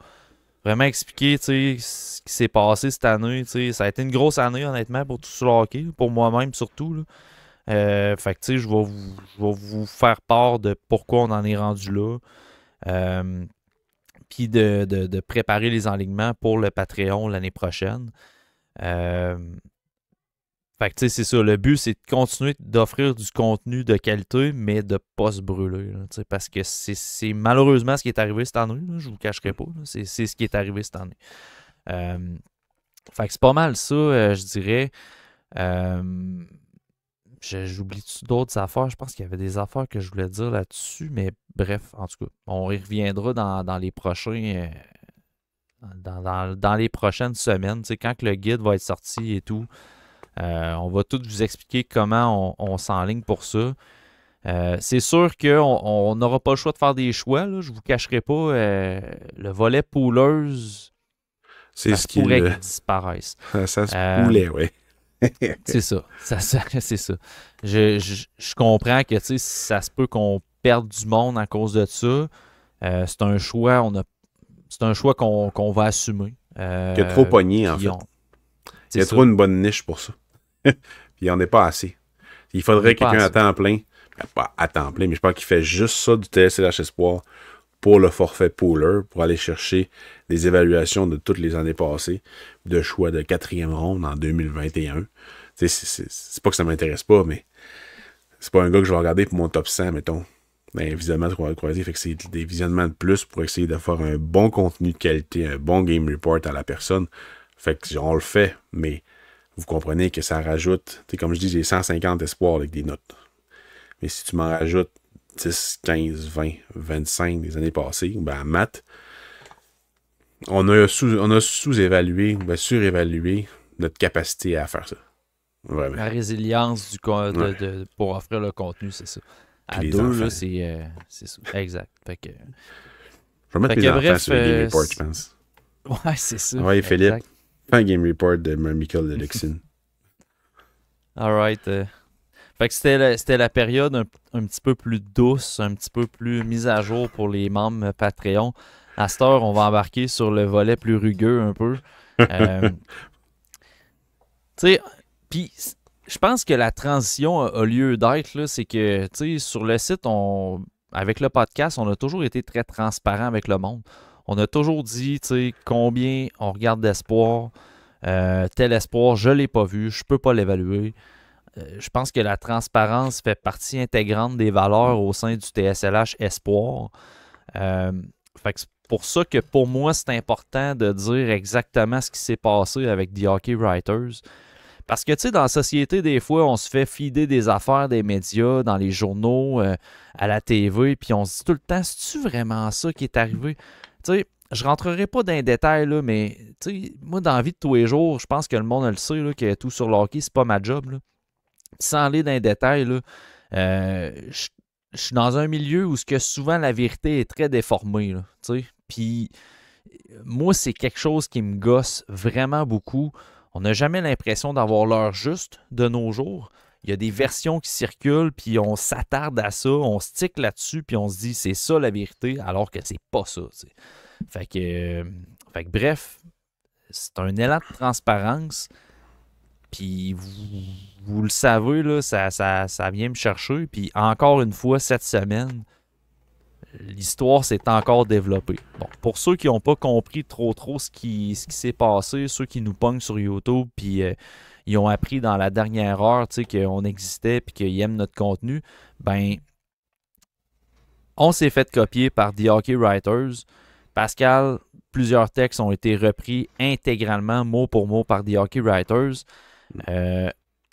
vraiment expliquer, tu sais, ce qui s'est passé cette année, tu sais. Ça a été une grosse année, honnêtement, pour tout le hockey, pour moi-même surtout, là. Fait que, tu sais, je vais vous faire part de pourquoi on en est rendu là. Puis de préparer les enlignements pour le Patreon l'année prochaine. Fait que, tu sais, c'est ça. Le but, c'est de continuer d'offrir du contenu de qualité, mais de ne pas se brûler. Là, parce que c'est malheureusement ce qui est arrivé cette année. Là, je vous cacherai pas. C'est ce qui est arrivé cette année. Fait que c'est pas mal ça, je dirais. J'oublie d'autres affaires. Je pense qu'il y avait des affaires que je voulais dire là-dessus. Mais bref, en tout cas, on y reviendra dans les prochains... dans les prochaines semaines. Quand le guide va être sorti et tout... on va tout vous expliquer comment on s'enligne pour ça. C'est sûr qu'on n'aura pas le choix de faire des choix. Là. Je ne vous cacherai pas. Le volet pooleuse, C'est ça ce se qui pourrait qu'il disparaisse. Ça se poulait, oui. C'est ça. C'est ça. Je comprends que ça se peut qu'on perde du monde à cause de ça. C'est un choix. C'est un choix qu'on va assumer. Il y a trop pogné, en fait. Il y a trop une bonne niche pour ça. Puis il n'y en est pas assez. Il faudrait quelqu'un à temps plein. Pas à temps plein, mais je pense qu'il fait juste ça du TSLH Espoir pour le forfait pooler, pour aller chercher des évaluations de toutes les années passées, de choix de 4e ronde en 2021. C'est pas que ça m'intéresse pas, mais c'est pas un gars que je vais regarder pour mon top 100, mettons. Ben, visionnement croisé, fait que c'est des visionnements de plus pour essayer de faire un bon contenu de qualité, un bon game report à la personne. Fait que on le fait, mais vous comprenez que ça rajoute, comme je dis, j'ai 150 espoirs avec des notes. Mais si tu m'en rajoutes 10, 15, 20, 25 des années passées, ben en maths, on a sous-évalué, ben surévalué notre capacité à faire ça. Vraiment. La résilience pour offrir le contenu, c'est ça. À puis 2, là, c'est ça. Exact. Fait que, je vais mettre mes enfants sur le Game Report, je pense. Ouais, c'est ça. Ouais, Philippe, fais un Game Report de Michael de Luxine. Alright. Fait que c'était la période un petit peu plus douce, un petit peu plus mise à jour pour les membres Patreon. À cette heure, on va embarquer sur le volet plus rugueux un peu. Tu sais, puis je pense que la transition a lieu d'être, là, c'est que, tu sais, sur le site, avec le podcast, on a toujours été très transparent avec le monde. On a toujours dit, tu sais, combien on regarde d'espoir, tel espoir, je ne l'ai pas vu, je ne peux pas l'évaluer. Je pense que la transparence fait partie intégrante des valeurs au sein du TSLH Espoir. Fait que c'est pour ça que pour moi, c'est important de dire exactement ce qui s'est passé avec The Hockey Writers. Parce que, tu sais, dans la société, des fois, on se fait feeder des affaires des médias, dans les journaux, à la TV, puis on se dit tout le temps, c'est-tu vraiment ça qui est arrivé? Tu sais, je rentrerai pas dans les détails, là, mais, tu sais, moi, dans la vie de tous les jours, je pense que le monde le sait, là, que tout sur le hockey, c'est pas ma job, là. Sans aller dans les détails, là, je suis dans un milieu où souvent la vérité est très déformée. Puis moi, c'est quelque chose qui me gosse vraiment beaucoup. On n'a jamais l'impression d'avoir l'heure juste de nos jours. Il y a des versions qui circulent, puis on s'attarde à ça, on stick là-dessus, puis on se dit c'est ça la vérité, alors que c'est pas ça. Fait que bref, c'est un élan de transparence. Puis vous le savez, là, ça vient me chercher. Puis encore une fois, cette semaine, l'histoire s'est encore développée. Bon, pour ceux qui n'ont pas compris trop ce qui s'est passé, ceux qui nous pognent sur YouTube, puis ils ont appris dans la dernière heure qu'on existait puis qu'ils aiment notre contenu, ben on s'est fait copier par The Hockey Writers. Pascal, plusieurs textes ont été repris intégralement, mot pour mot, par The Hockey Writers.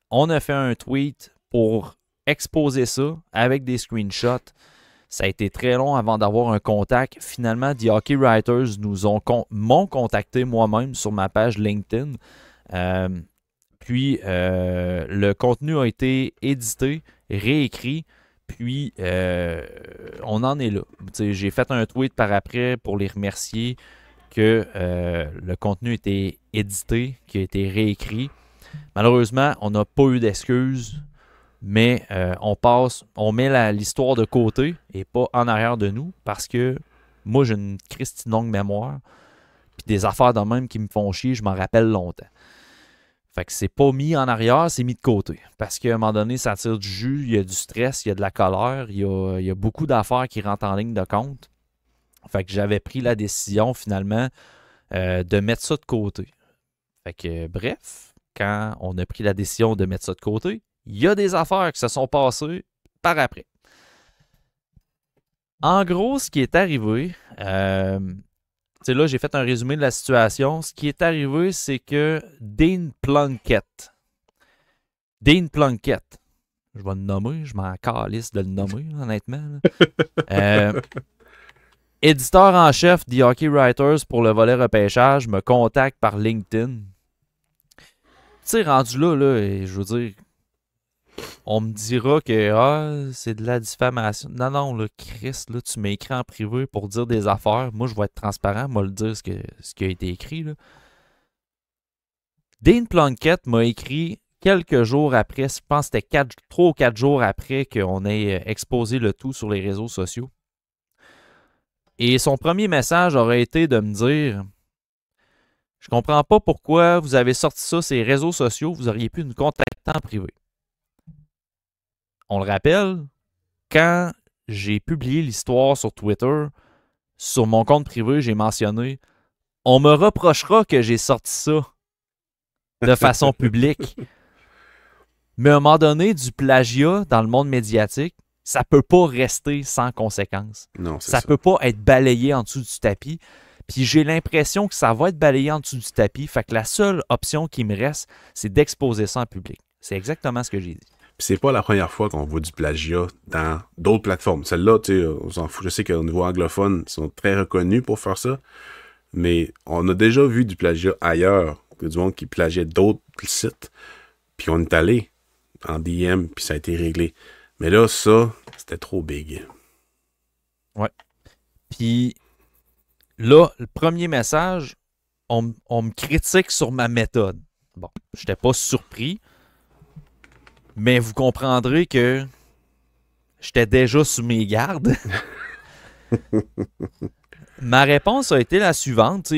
On a fait un tweet pour exposer ça avec des screenshots. Ça a été très long avant d'avoir un contact. Finalement, The Hockey Writers m'ont contacté moi-même sur ma page LinkedIn. Puis, le contenu a été édité, réécrit. Puis, on en est là. T'sais, j'ai fait un tweet par après pour les remercier que le contenu a été édité, qui a été réécrit. Malheureusement, on n'a pas eu d'excuses, mais on met l'histoire de côté et pas en arrière de nous parce que moi, j'ai une christine longue mémoire. Puis des affaires de même qui me font chier, je m'en rappelle longtemps. Fait que c'est pas mis en arrière, c'est mis de côté. Parce qu'à un moment donné, ça tire du jus, il y a du stress, il y a de la colère, il y a beaucoup d'affaires qui rentrent en ligne de compte. Fait que j'avais pris la décision finalement de mettre ça de côté. Fait que bref, quand on a pris la décision de mettre ça de côté, il y a des affaires qui se sont passées par après. En gros, ce qui est arrivé, là, j'ai fait un résumé de la situation. Ce qui est arrivé, c'est que Dean Plunkett, je vais le nommer, je m'en calisse de le nommer, honnêtement. Éditeur en chef The Hockey Writers pour le volet repêchage, me contacte par LinkedIn. Tu sais, rendu là, je veux dire, on me dira que c'est de la diffamation. Non, non, là, Chris, là, tu m'écris en privé pour dire des affaires. Moi, je vais être transparent, moi le dire ce qui a été écrit. Là. Dean Plunkett m'a écrit quelques jours après, je pense que c'était 3 ou 4 jours après qu'on ait exposé le tout sur les réseaux sociaux. Et son premier message aurait été de me dire « Je comprends pas pourquoi vous avez sorti ça sur les réseaux sociaux, vous auriez pu nous contacter en privé. » On le rappelle, quand j'ai publié l'histoire sur Twitter, sur mon compte privé, j'ai mentionné « On me reprochera que j'ai sorti ça de façon publique. » Mais à un moment donné, du plagiat dans le monde médiatique, ça peut pas rester sans conséquence. Non, c'est ça peut pas être balayé en dessous du tapis. Puis j'ai l'impression que ça va être balayé en dessous du tapis. Fait que la seule option qui me reste, c'est d'exposer ça en public. C'est exactement ce que j'ai dit. Puis c'est pas la première fois qu'on voit du plagiat dans d'autres plateformes. Celle-là, tu sais, on s'en fout. Je sais qu'au niveau anglophone, ils sont très reconnus pour faire ça. Mais on a déjà vu du plagiat ailleurs. Du monde qui plagiait d'autres sites. Puis on est allé en DM, puis ça a été réglé. Mais là, ça, c'était trop big. Ouais. Puis là, le premier message, on me critique sur ma méthode. Bon, je n'étais pas surpris, mais vous comprendrez que j'étais déjà sous mes gardes. Ma réponse a été la suivante.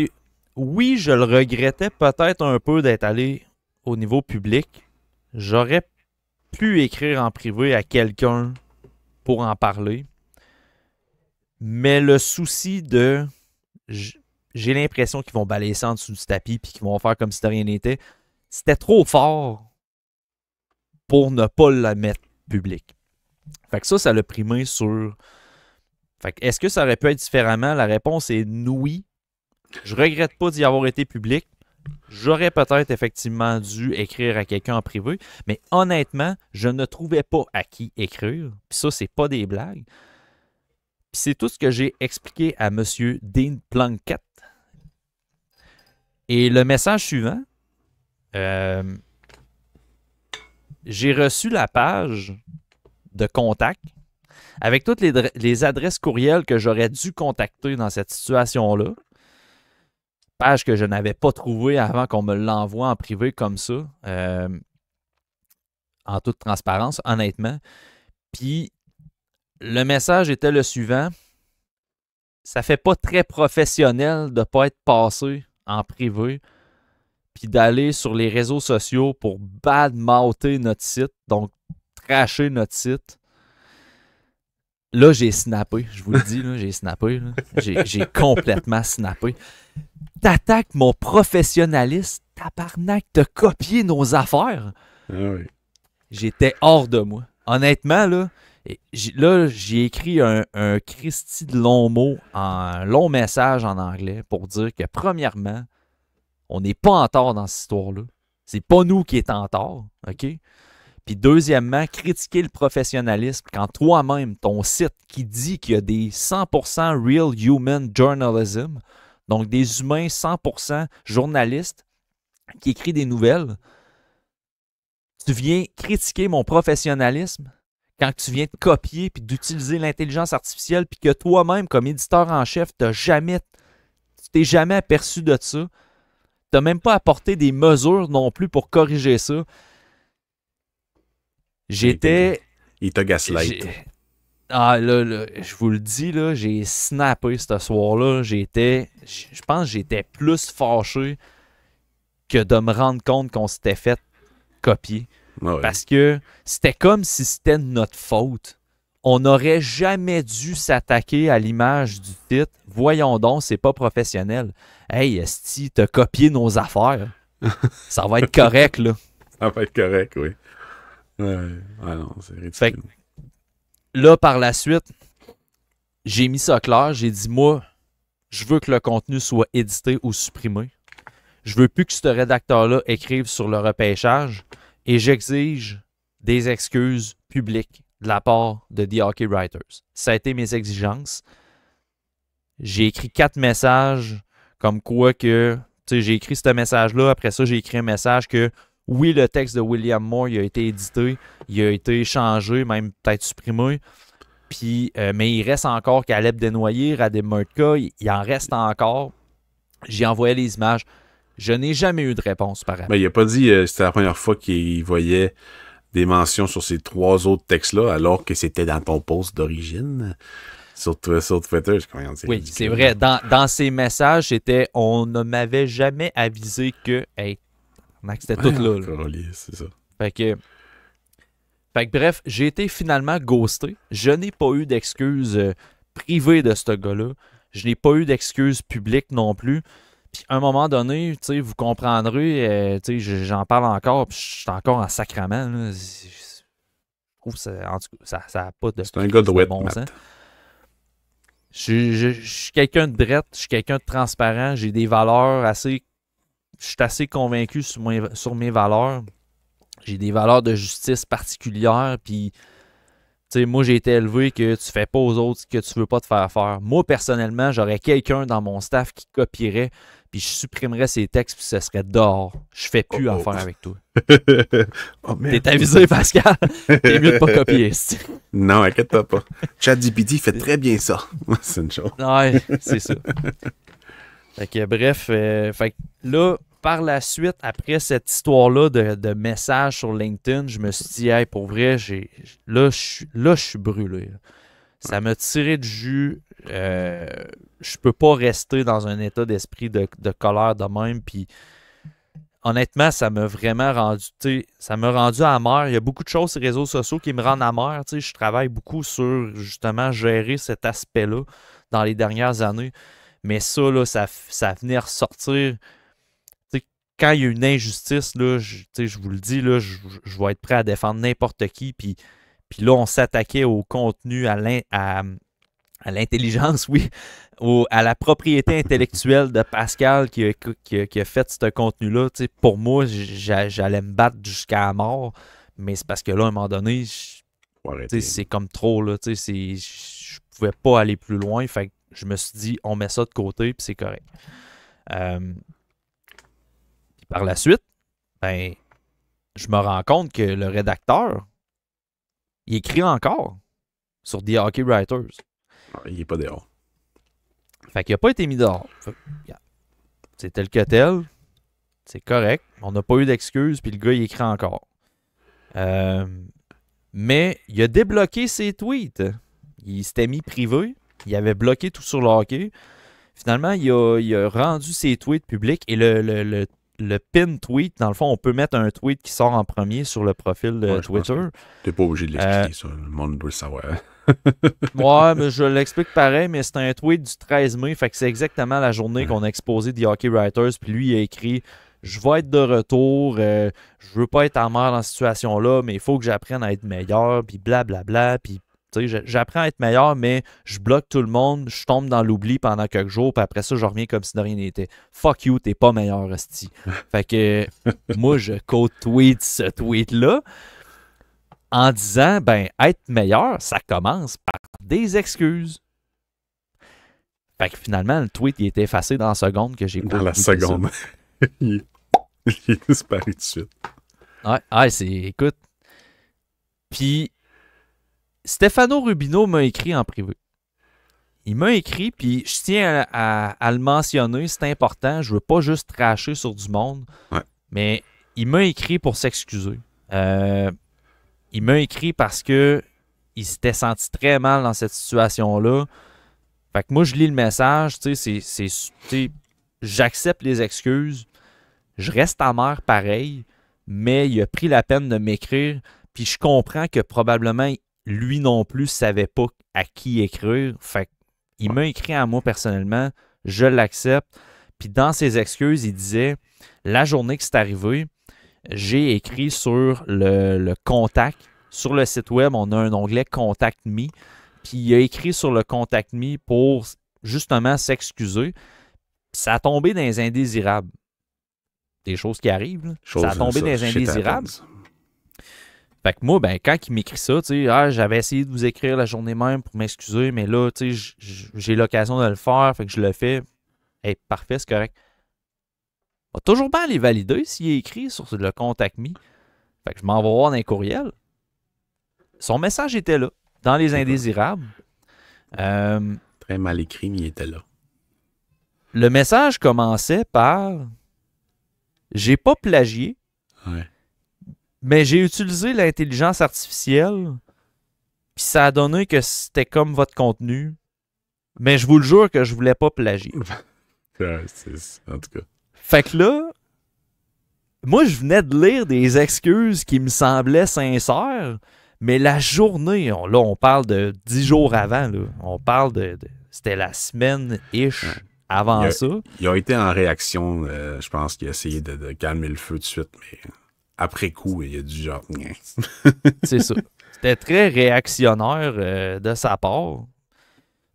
Oui, je le regrettais peut-être un peu d'être allé au niveau public. J'aurais pu écrire en privé à quelqu'un pour en parler. Mais le souci de... J'ai l'impression qu'ils vont balayer ça en dessous du tapis puis qu'ils vont faire comme si de rien n'était. C'était trop fort pour ne pas le mettre public. Fait que ça l'a primé sur... Fait que est-ce que ça aurait pu être différemment? La réponse est oui. Je regrette pas d'y avoir été public. J'aurais peut-être effectivement dû écrire à quelqu'un en privé, mais honnêtement, je ne trouvais pas à qui écrire. Puis ça, c'est pas des blagues. Puis c'est tout ce que j'ai expliqué à M. Dean Plunkett. Et le message suivant, j'ai reçu la page de contact avec toutes les adresses courriels que j'aurais dû contacter dans cette situation-là. Page que je n'avais pas trouvée avant qu'on me l'envoie en privé comme ça, en toute transparence, honnêtement. Puis, le message était le suivant. Ça fait pas très professionnel de ne pas être passé en privé puis d'aller sur les réseaux sociaux pour badmouter notre site, donc trasher notre site. Là, j'ai snappé. Je vous le dis, là, j'ai snappé. Là. J'ai complètement snappé. T'attaques mon professionnalisme, tabarnak, t'as copié nos affaires. Ah oui. J'étais hors de moi. Honnêtement, là, j'ai écrit un Christy de long mot, un long message en anglais pour dire que, premièrement, on n'est pas en tort dans cette histoire-là. C'est pas nous qui est en tort, OK? Puis deuxièmement, critiquer le professionnalisme quand toi-même, ton site qui dit qu'il y a des 100% real human journalism, donc des humains 100% journalistes qui écrivent des nouvelles, tu viens critiquer mon professionnalisme quand tu viens de copier puis d'utiliser l'intelligence artificielle puis que toi-même, comme éditeur en chef, tu t'es jamais aperçu de ça. Tu n'as même pas apporté des mesures non plus pour corriger ça. Il t'a gaslight. Ah là, je vous le dis, là, j'ai snappé ce soir-là. Je pense que j'étais plus fâché que de me rendre compte qu'on s'était fait copier. Ouais. Parce que c'était comme si c'était notre faute. On n'aurait jamais dû s'attaquer à l'image du titre. Voyons donc, c'est pas professionnel. Hey, esti, t'as copié nos affaires. Ça va être correct, là. Ça va être correct, oui. Ouais, non, c'est ridicule. Fait que, là, par la suite, j'ai mis ça clair. J'ai dit, moi, je veux que le contenu soit édité ou supprimé. Je veux plus que ce rédacteur-là écrive sur le repêchage et j'exige des excuses publiques de la part de The Hockey Writers. Ça a été mes exigences. J'ai écrit 4 messages comme quoi que, tu sais, j'ai écrit ce message-là. Après ça, j'ai écrit un message que Oui, le texte de William Moore, il a été édité, il a été changé, même peut-être supprimé. Puis, mais il reste encore Caleb Desnoyers, Radim Murtka, il en reste encore. J'ai envoyé les images. Je n'ai jamais eu de réponse par rapport. Ben, il a pas dit c'était la première fois qu'il voyait des mentions sur ces 3 autres textes-là, alors que c'était dans ton post d'origine sur Twitter. Oui, c'est vrai. Dans ces messages, c'était on ne m'avait jamais avisé que hey, c'était tout là. C'est ça. Fait que bref, j'ai été finalement ghosté. Je n'ai pas eu d'excuses privées de ce gars-là. Je n'ai pas eu d'excuses publiques non plus. Puis à un moment donné, vous comprendrez, j'en parle encore, puis je suis encore en sacrament. Là. Je trouve que en tout cas, ça n'a pas de c'est un gars de bon sens. Je suis quelqu'un de drette, je suis quelqu'un de transparent, j'ai des valeurs assez... Je suis assez convaincu sur mes valeurs. J'ai des valeurs de justice particulières, puis moi j'ai été élevé que tu fais pas aux autres ce que tu veux pas te faire faire. Moi personnellement, j'aurais quelqu'un dans mon staff qui copierait, puis je supprimerais ses textes, puis ce serait dehors. Je fais plus affaire avec toi. T'es avisé, Pascal. T'es mieux de pas copier. Non, inquiète-toi pas. ChatGPT fait très bien ça. C'est une chose. Ouais, c'est ça. Fait que bref, fait que là, par la suite, après cette histoire-là de messages sur LinkedIn, je me suis dit, hey, pour vrai, là, je suis brûlé. Ça m'a tiré du jus. Je peux pas rester dans un état d'esprit de colère de même. Puis honnêtement, ça m'a vraiment rendu amer. Il y a beaucoup de choses sur les réseaux sociaux qui me rendent amer. Je travaille beaucoup sur justement gérer cet aspect-là dans les dernières années. Mais ça, là, ça venait ressortir. Quand il y a une injustice, là, je vous le dis, là, je vais être prêt à défendre n'importe qui. Puis là, on s'attaquait au contenu, à l'intelligence, oui, à la propriété intellectuelle de Pascal qui a fait ce contenu-là. Pour moi, j'allais me battre jusqu'à la mort. Mais c'est parce que là, à un moment donné, c'est comme trop. Là, je pouvais pas aller plus loin. Fait que je me suis dit, on met ça de côté, puis c'est correct. Par la suite, ben, je me rends compte que le rédacteur, il écrit encore sur The Hockey Writers. Il n'est pas dehors. Fait qu'il n'a pas été mis dehors. C'est tel que tel. C'est correct. On n'a pas eu d'excuses, puis le gars, il écrit encore. Mais il a débloqué ses tweets. Il s'était mis privé. Il avait bloqué tout sur le hockey. Finalement, il a rendu ses tweets publics et le pin tweet, dans le fond, on peut mettre un tweet qui sort en premier sur le profil de Twitter. T'es pas obligé de l'expliquer, ça. Le monde doit le savoir. Ouais, mais je l'explique pareil, mais c'est un tweet du 13 mai, fait que c'est exactement la journée qu'on a exposé The Hockey Writers, puis lui, il a écrit « Je vais être de retour, je veux pas être amer dans cette situation-là, mais il faut que j'apprenne à être meilleur, puis blablabla, puis j'apprends à être meilleur, mais je bloque tout le monde, je tombe dans l'oubli pendant quelques jours, puis après ça, je reviens comme si de rien n'était. Fuck you, t'es pas meilleur, hostie. » Fait que moi, je co-tweet ce tweet-là en disant, ben, être meilleur, ça commence par des excuses. Fait que finalement, le tweet, il était effacé dans la seconde que j'ai dans la seconde. il est disparu tout de suite. Ouais, écoute. Puis, Stefano Rubino m'a écrit en privé. Il m'a écrit, puis je tiens à le mentionner, c'est important. Je veux pas juste tracher sur du monde. Ouais. Mais il m'a écrit pour s'excuser. Il m'a écrit parce que il s'était senti très mal dans cette situation-là. Fait que moi, je lis le message, j'accepte les excuses, je reste amer pareil, mais il a pris la peine de m'écrire, puis je comprends que probablement lui non plus savait pas à qui écrire. Fait qu'il m'a écrit à moi personnellement, je l'accepte. Puis dans ses excuses, il disait, la journée que c'est arrivé, j'ai écrit sur le contact. Sur le site web, on a un onglet Contact Me. Puis il a écrit sur le Contact Me pour justement s'excuser. Ça a tombé dans les indésirables. Des choses qui arrivent. Là. Ça a tombé dans les indésirables. Fait que moi, ben, quand il m'écrit ça, j'avais essayé de vous écrire la journée même pour m'excuser, mais là, j'ai l'occasion de le faire, fait que je le fais. Hey, parfait, c'est correct. va toujours bien les valider s'il est écrit sur le Contact Me. Fait que je m'en vais voir dans les courriels. Son message était là, dans les indésirables. Très mal écrit, mais il était là. Le message commençait par « J'ai pas plagié, mais j'ai utilisé l'intelligence artificielle, puis ça a donné que c'était comme votre contenu, mais je vous le jure que je voulais pas plagier. » En tout cas. Fait que là, moi, je venais de lire des excuses qui me semblaient sincères, mais la journée, là, on parle de 10 jours avant, là, on parle c'était la semaine-ish avant ça. Il a été en réaction, je pense qu'il a essayé de calmer le feu tout de suite, mais après coup, il a du genre... C'est ça. C'était très réactionnaire de sa part.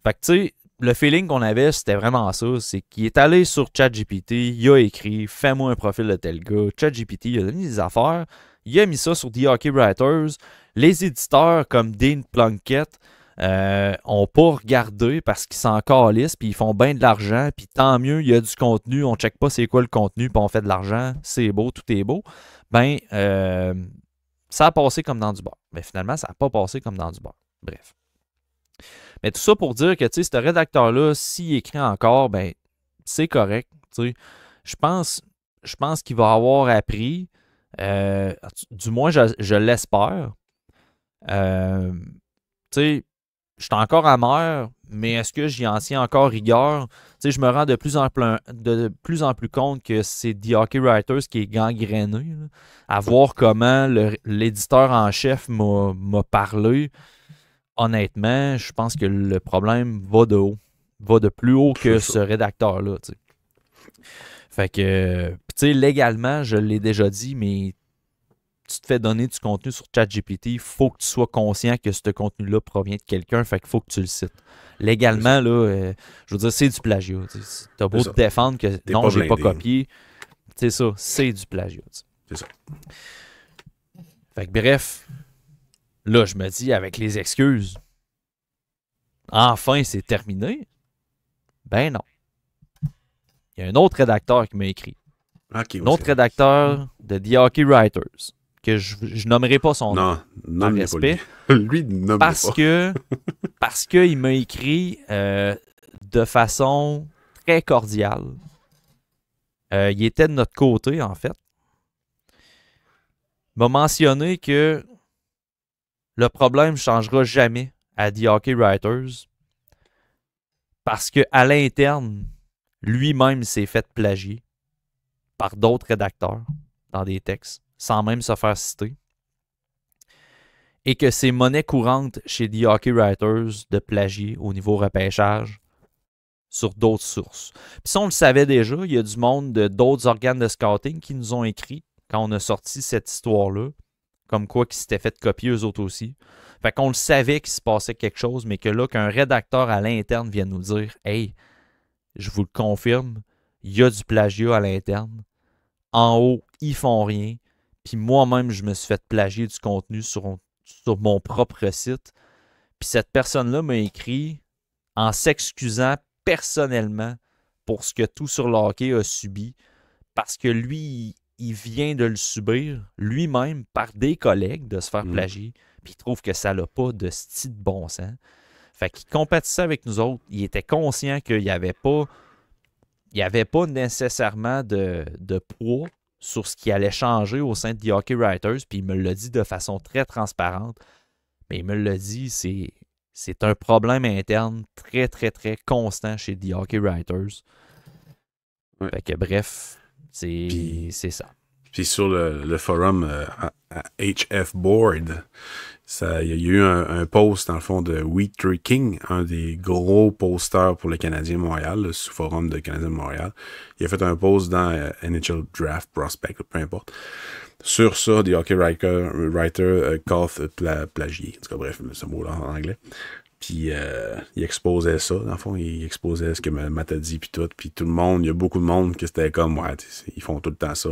Fait que, tu sais, le feeling qu'on avait, c'était vraiment ça. C'est qu'il est allé sur ChatGPT, il a écrit « Fais-moi un profil de tel gars ». ChatGPT, il a donné des affaires. Il a mis ça sur The Hockey Writers. Les éditeurs comme Dean Plunkett ont pas regardé parce qu'ils s'en calissent puis ils font bien de l'argent. Puis tant mieux, il y a du contenu. On check pas c'est quoi le contenu puis on fait de l'argent. C'est beau, tout est beau. Ben, ça a passé comme dans du beurre. Mais finalement, ça n'a pas passé comme dans du beurre. Bref. Mais tout ça pour dire que, tu sais, ce rédacteur-là, s'il écrit encore, ben, c'est correct. Tu sais, je pense qu'il va avoir appris, du moins, je l'espère. Tu sais, je suis encore amer, mais est-ce que j'y en tiens encore rigueur? Tu sais, je me rends de plus en plus compte que c'est The Hockey Writers qui est gangréné. Là, à voir comment l'éditeur en chef m'a parlé. Honnêtement, je pense que le problème va de haut. Va de plus haut que ce rédacteur-là. T'sais. Fait que, tu sais, légalement, je l'ai déjà dit, mais tu te fais donner du contenu sur ChatGPT, il faut que tu sois conscient que ce contenu-là provient de quelqu'un, fait qu'il faut que tu le cites. Légalement, là, je veux dire, c'est du plagiat. T'as beau te défendre que non, j'ai pas copié. C'est ça, c'est du plagiat. T'sais. C'est ça. Fait que bref, là, je me dis, avec les excuses, enfin, c'est terminé. Ben non. Il y a un autre rédacteur qui m'a écrit. Okay, un autre rédacteur de The Hockey Writers, que je nommerai pas son nom. Non, respect. Lui, nomme parce pas. Parce qu'il m'a écrit de façon très cordiale. Il était de notre côté, en fait. Il m'a mentionné que le problème ne changera jamais à The Hockey Writers parce qu'à l'interne, lui-même s'est fait plagier par d'autres rédacteurs dans des textes, sans même se faire citer. Et que c'est monnaie courante chez The Hockey Writers de plagier au niveau repêchage sur d'autres sources. Puis ça, on le savait déjà, il y a du monde d'autres organes de scouting qui nous ont écrit quand on a sorti cette histoire-là, comme quoi qui s'étaient fait copier eux autres aussi. Fait qu'on le savait qu'il se passait quelque chose, mais que là, qu'un rédacteur à l'interne vienne nous dire « Hey, je vous le confirme, il y a du plagiat à l'interne. En haut, ils font rien. Puis moi-même, je me suis fait plagier du contenu sur mon propre site. Puis cette personne-là m'a écrit en s'excusant personnellement pour ce que Tout sur le hockey a subi, parce que lui, il vient de le subir lui-même par des collègues de se faire plagier, puis il trouve que ça n'a pas de style de bon sens. Fait qu'il compétissait avec nous autres. Il était conscient qu'il n'y avait pas nécessairement de poids sur ce qui allait changer au sein de The Hockey Writers, puis il me l'a dit de façon très transparente. Mais il me l'a dit, c'est un problème interne très, très, très constant chez The Hockey Writers. Ouais. Fait que bref, c'est ça. Puis sur le forum à HF Board, il y a eu un post, dans le fond, de Wheat Tree King, un des gros posters pour le Canadien Montréal, le sous-forum de Canadien Montréal. Il a fait un post dans NHL Draft Prospect, peu importe. Sur ça, The Hockey Writer Koth plagié. En tout cas, bref, ce mot-là en anglais. Puis il exposait ça, dans le fond, il exposait ce que Matt a dit, puis tout le monde, il y a beaucoup de monde qui c'était comme, ouais, ils font tout le temps ça,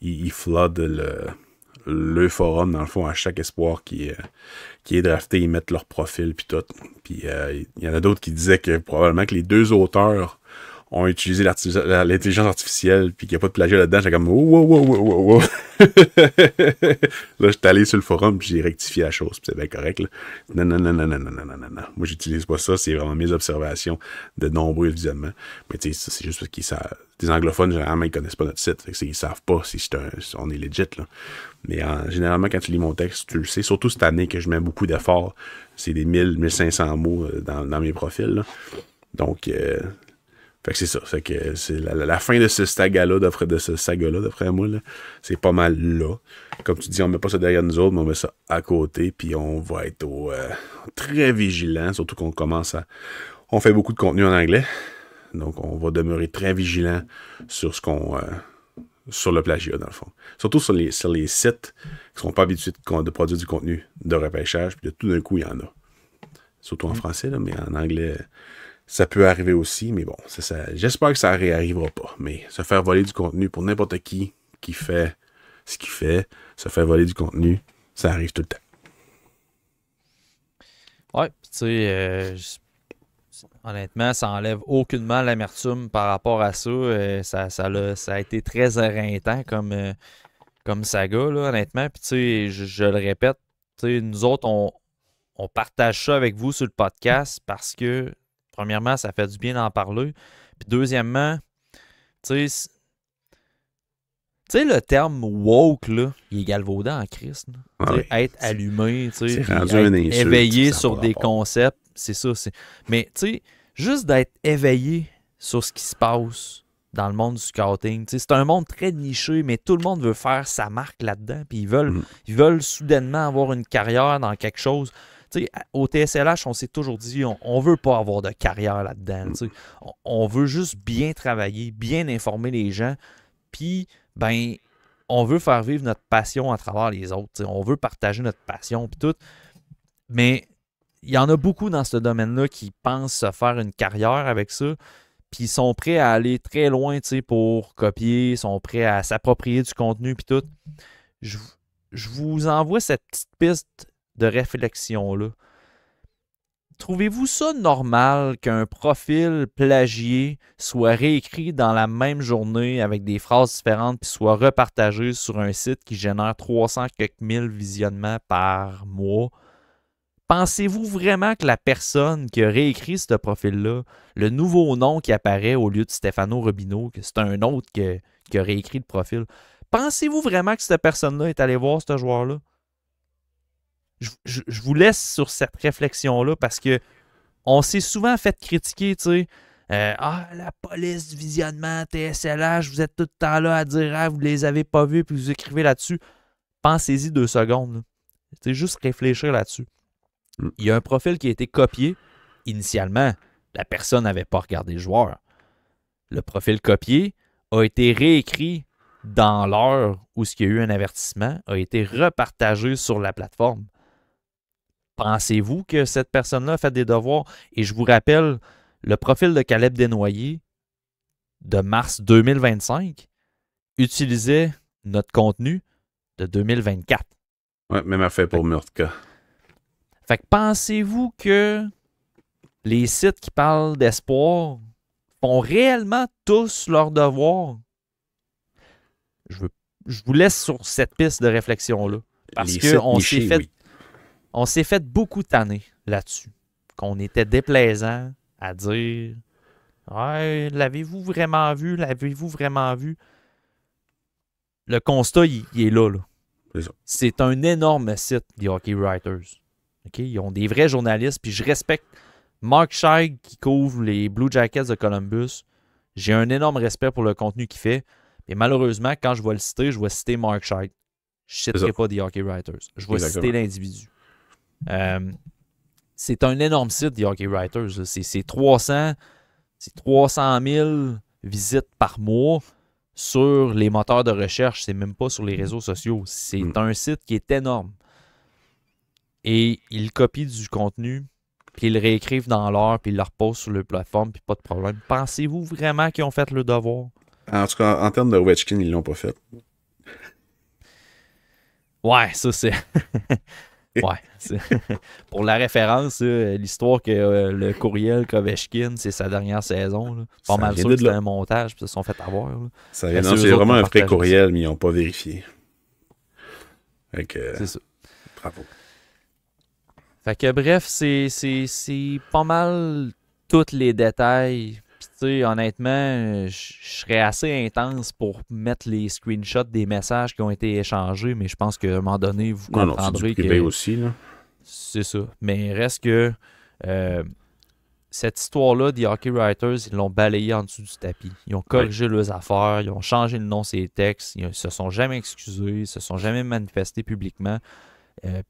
ils floodent le forum, dans le fond, à chaque espoir qui est drafté, ils mettent leur profil, puis tout. Puis il y en a d'autres qui disaient que probablement que les deux auteurs ont utilisé l'intelligence artificielle, puis qu'il n'y a pas de plagiat là-dedans, j'ai comme wow, wow, wow, wow, wow. Là, j'étais allé sur le forum, puis j'ai rectifié la chose, puis c'est bien correct, là. Non, non, non, non, non, non, non, non, non, non. Moi, j'utilise pas ça, c'est vraiment mes observations de nombreux visionnements. Mais tu sais, c'est juste parce qu'ils savent. Les anglophones, généralement, ils connaissent pas notre site, fait que ils savent pas si on est legit, là. Mais généralement, quand tu lis mon texte, tu le sais, surtout cette année que je mets beaucoup d'efforts, c'est des 1500 mots dans mes profils, là. Donc, fait que c'est ça. Fait que c'est la fin de ce saga-là, d'après moi, là, c'est pas mal là. Comme tu dis, on met pas ça derrière nous autres, mais on met ça à côté, puis on va être très vigilant, surtout qu'on commence à... On fait beaucoup de contenu en anglais, donc on va demeurer très vigilant sur sur le plagiat, dans le fond. Surtout sur les sites qui sont pas habitués de produire du contenu de repêchage, puis tout d'un coup, il y en a. Surtout en français, là, mais en anglais... Ça peut arriver aussi, mais bon, c'est ça. J'espère que ça ne réarrivera pas. Mais se faire voler du contenu pour n'importe qui fait ce qu'il fait, se faire voler du contenu, ça arrive tout le temps. Ouais, tu sais, honnêtement, ça enlève aucunement l'amertume par rapport à ça. Ça a été très éreintant comme saga, là, honnêtement. Puis tu sais, je le répète, tu sais, nous autres, on partage ça avec vous sur le podcast parce que premièrement, ça fait du bien d'en parler. Puis deuxièmement, tu sais, le terme woke, là, il est galvaudant en Christ. Ouais. Être allumé, c'est rendu un insulte, éveillé sur des concepts, c'est ça. Mais tu sais, juste d'être éveillé sur ce qui se passe dans le monde du scouting, c'est un monde très niché, mais tout le monde veut faire sa marque là-dedans. Puis ils veulent soudainement avoir une carrière dans quelque chose. T'sais, au TSLH, on s'est toujours dit on veut pas avoir de carrière là-dedans. On veut juste bien travailler, bien informer les gens, puis ben on veut faire vivre notre passion à travers les autres. T'sais. On veut partager notre passion puis tout. Mais il y en a beaucoup dans ce domaine-là qui pensent se faire une carrière avec ça, puis ils sont prêts à aller très loin pour copier, sont prêts à s'approprier du contenu puis tout. Je vous envoie cette petite piste de réflexion-là. Trouvez-vous ça normal qu'un profil plagié soit réécrit dans la même journée avec des phrases différentes puis soit repartagé sur un site qui génère 300 quelques mille visionnements par mois? Pensez-vous vraiment que la personne qui a réécrit ce profil-là, le nouveau nom qui apparaît au lieu de Stefano Robino, que c'est un autre qui a réécrit le profil, pensez-vous vraiment que cette personne-là est allée voir ce joueur-là? Je vous laisse sur cette réflexion-là parce que on s'est souvent fait critiquer, tu sais. La police du visionnement, TSLH, vous êtes tout le temps là à dire vous les avez pas vus puis vous écrivez là-dessus. Pensez-y 2 secondes. C'est juste réfléchir là-dessus. Il y a un profil qui a été copié. Initialement, la personne n'avait pas regardé le joueur. Le profil copié a été réécrit dans l'heure où ce qu'il y a eu un avertissement, a été repartagé sur la plateforme. Pensez-vous que cette personne-là a fait des devoirs? Et je vous rappelle, le profil de Caleb Desnoyers de mars 2025 utilisait notre contenu de 2024. Ouais, même affaire pour Murtka. Fait que pensez-vous que les sites qui parlent d'espoir font réellement tous leurs devoirs? Je vous laisse sur cette piste de réflexion-là. Parce qu'on s'est fait beaucoup tanner là-dessus. Qu'on était déplaisant à dire l'avez-vous vraiment vu? L'avez-vous vraiment vu? Le constat, il est là. C'est un énorme site, les Hockey Writers. Okay? Ils ont des vrais journalistes, puis je respecte Mark Scheig qui couvre les Blue Jackets de Columbus. J'ai un énorme respect pour le contenu qu'il fait. Mais malheureusement, quand je vais le citer, je vais citer Mark Scheig. Je ne citerai pas des Hockey Writers. Je vais citer l'individu. C'est un énorme site, des Hockey Writers. C'est 300 000 visites par mois sur les moteurs de recherche. C'est même pas sur les réseaux sociaux. C'est un site qui est énorme. Et ils copient du contenu, puis ils le réécrivent dans l'heure, puis ils le reposent sur leur plateforme, puis pas de problème. Pensez-vous vraiment qu'ils ont fait le devoir? En tout cas, en termes de Ovechkin, ils l'ont pas fait. Ouais, ça c'est... Ouais. Pour la référence, l'histoire que le courriel Kovechkin, c'est sa dernière saison. Là. Pas mal sûr que c'était un montage, puis ils se sont fait avoir. Là. Non, c'est vraiment un vrai courriel, mais ils n'ont pas vérifié. C'est ça. Bravo. Fait que bref, c'est pas mal tous les détails. Puis tu sais, honnêtement, je serais assez intense pour mettre les screenshots des messages qui ont été échangés, mais je pense qu'à un moment donné, vous comprendrez c'est du privé aussi, là. C'est ça. Mais reste que cette histoire-là des Hockey Writers, ils l'ont balayé en dessous du tapis. Ils ont corrigé leurs affaires, ils ont changé le nom de ces textes, ils se sont jamais excusés, ils se sont jamais manifestés publiquement.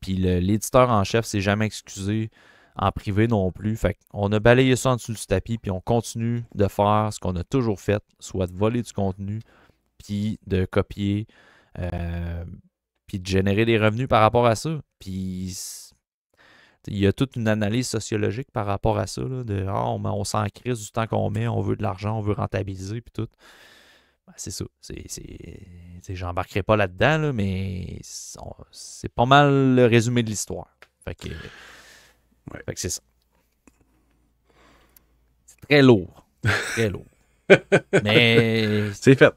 Puis l'éditeur en chef s'est jamais excusé en privé non plus. Fait qu'on a balayé ça en dessous du tapis, puis on continue de faire ce qu'on a toujours fait, soit de voler du contenu, puis de copier, puis de générer des revenus par rapport à ça. Puis il y a toute une analyse sociologique par rapport à ça, là, de on s'en crise du temps qu'on met, on veut de l'argent, on veut rentabiliser, puis tout. Ben, c'est ça. J'embarquerai pas là-dedans, là, mais c'est pas mal le résumé de l'histoire. Fait que c'est ça. C'est très lourd. Très lourd. Mais c'est fait.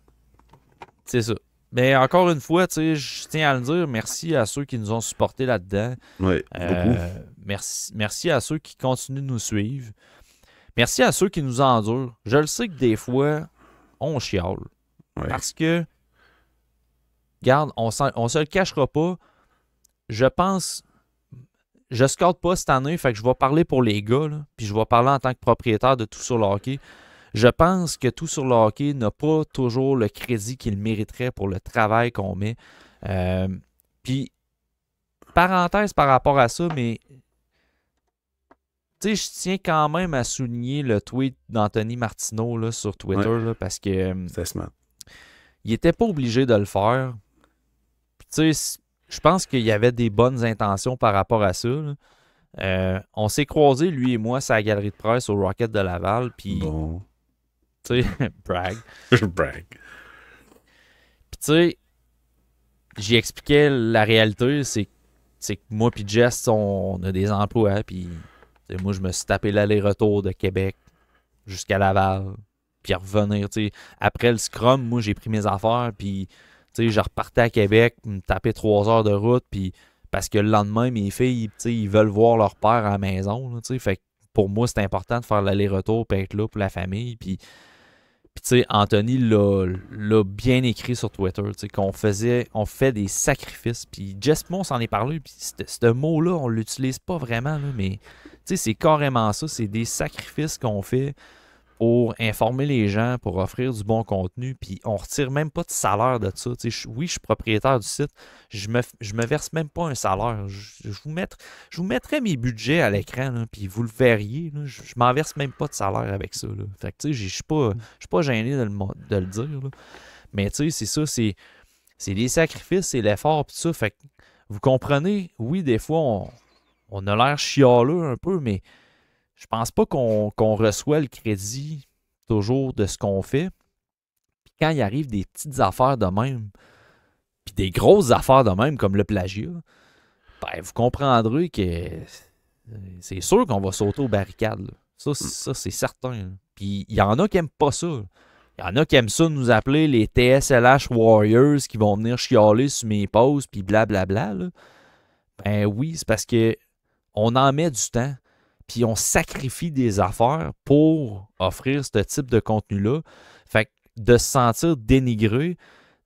C'est ça. Mais encore une fois, je tiens à le dire, merci à ceux qui nous ont supportés là-dedans. Oui, beaucoup. Merci à ceux qui continuent de nous suivre. Merci à ceux qui nous endurent. Je le sais que des fois, on chiale. Ouais. Parce que, regarde, on se le cachera pas. Je pense, je scoute pas cette année, fait que je vais parler pour les gars, là, puis je vais parler en tant que propriétaire de Tout sur le hockey. Je pense que Tout sur le hockey n'a pas toujours le crédit qu'il mériterait pour le travail qu'on met. Puis, parenthèse par rapport à ça, mais tu sais, je tiens quand même à souligner le tweet d'Anthony Martineau là, sur Twitter, là, parce que c'est smart. Il était pas obligé de le faire. Tu sais, je pense qu'il y avait des bonnes intentions par rapport à ça. On s'est croisés, lui et moi, à la galerie de presse au Rocket de Laval, puis bon. Tu sais, brag. Brag. Puis tu sais, j'y expliquais la réalité, c'est que moi puis Jess, on a des emplois, puis moi, je me suis tapé l'aller-retour de Québec jusqu'à Laval, puis à revenir, tu sais. Après le scrum, moi, j'ai pris mes affaires, puis tu sais, je repartais à Québec, me taper 3 heures de route, puis parce que le lendemain, mes filles, tu sais, ils veulent voir leur père à la maison, tu sais. Fait que pour moi, c'est important de faire l'aller-retour, puis être là pour la famille, puis tu sais, Anthony l'a bien écrit sur Twitter, tu sais, qu'on fait des sacrifices. Puis Jess on s'en est parlé, puis ce mot-là, on l'utilise pas vraiment, là, mais tu sais, c'est carrément ça. C'est des sacrifices qu'on fait pour informer les gens, pour offrir du bon contenu, puis on retire même pas de salaire de ça. Oui, je suis propriétaire du site, je me verse même pas un salaire. Je vous mettrai mes budgets à l'écran, puis vous le verriez. Là, je m'en verse même pas de salaire avec ça. Là. Fait que tu sais, je suis pas gêné de le dire. Là. Mais tu sais, c'est ça, c'est des sacrifices, c'est l'effort, puis ça. Fait que vous comprenez, oui, des fois, on a l'air chialeux un peu, mais je pense pas qu'on reçoit le crédit toujours de ce qu'on fait. Puis quand il arrive des petites affaires de même, puis des grosses affaires de même, comme le plagiat, ben, vous comprendrez que c'est sûr qu'on va sauter aux barricades. Là. Ça, c'est certain. Là. Puis il y en a qui n'aiment pas ça. Il y en a qui aiment ça nous appeler les TSLH Warriors qui vont venir chialer sur mes posts, puis blablabla. Là. Ben oui, c'est parce que on en met du temps. Puis on sacrifie des affaires pour offrir ce type de contenu-là. Fait que de se sentir dénigré,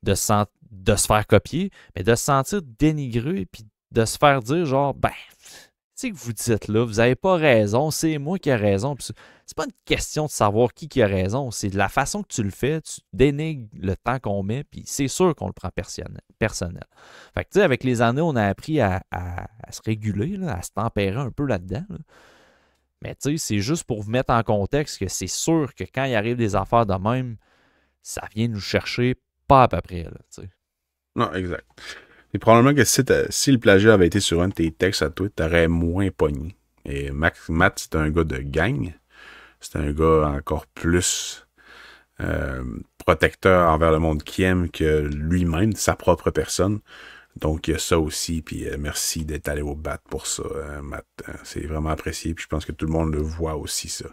de se faire copier, mais de se sentir dénigré, puis de se faire dire genre, ben, tu sais que vous dites là, vous n'avez pas raison, c'est moi qui ai raison. Puis c'est pas une question de savoir qui a raison, c'est de la façon que tu le fais, tu dénigres le temps qu'on met, puis c'est sûr qu'on le prend personnel. Fait que tu sais, avec les années, on a appris à se réguler, là, à se tempérer un peu là-dedans, là. Mais tu sais, c'est juste pour vous mettre en contexte que c'est sûr que quand il arrive des affaires de même, ça vient nous chercher pas à peu près. Là, t'sais. Non, exact. Et probablement que si le plagiat avait été sur un de tes textes à toi, t'aurais moins pogné. Et Matt, c'est un gars de gang. C'est un gars encore plus protecteur envers le monde qu'il aime que lui-même, sa propre personne. Donc, il y a ça aussi, puis merci d'être allé au bat pour ça, Matt. C'est vraiment apprécié, puis je pense que tout le monde le voit aussi, ça.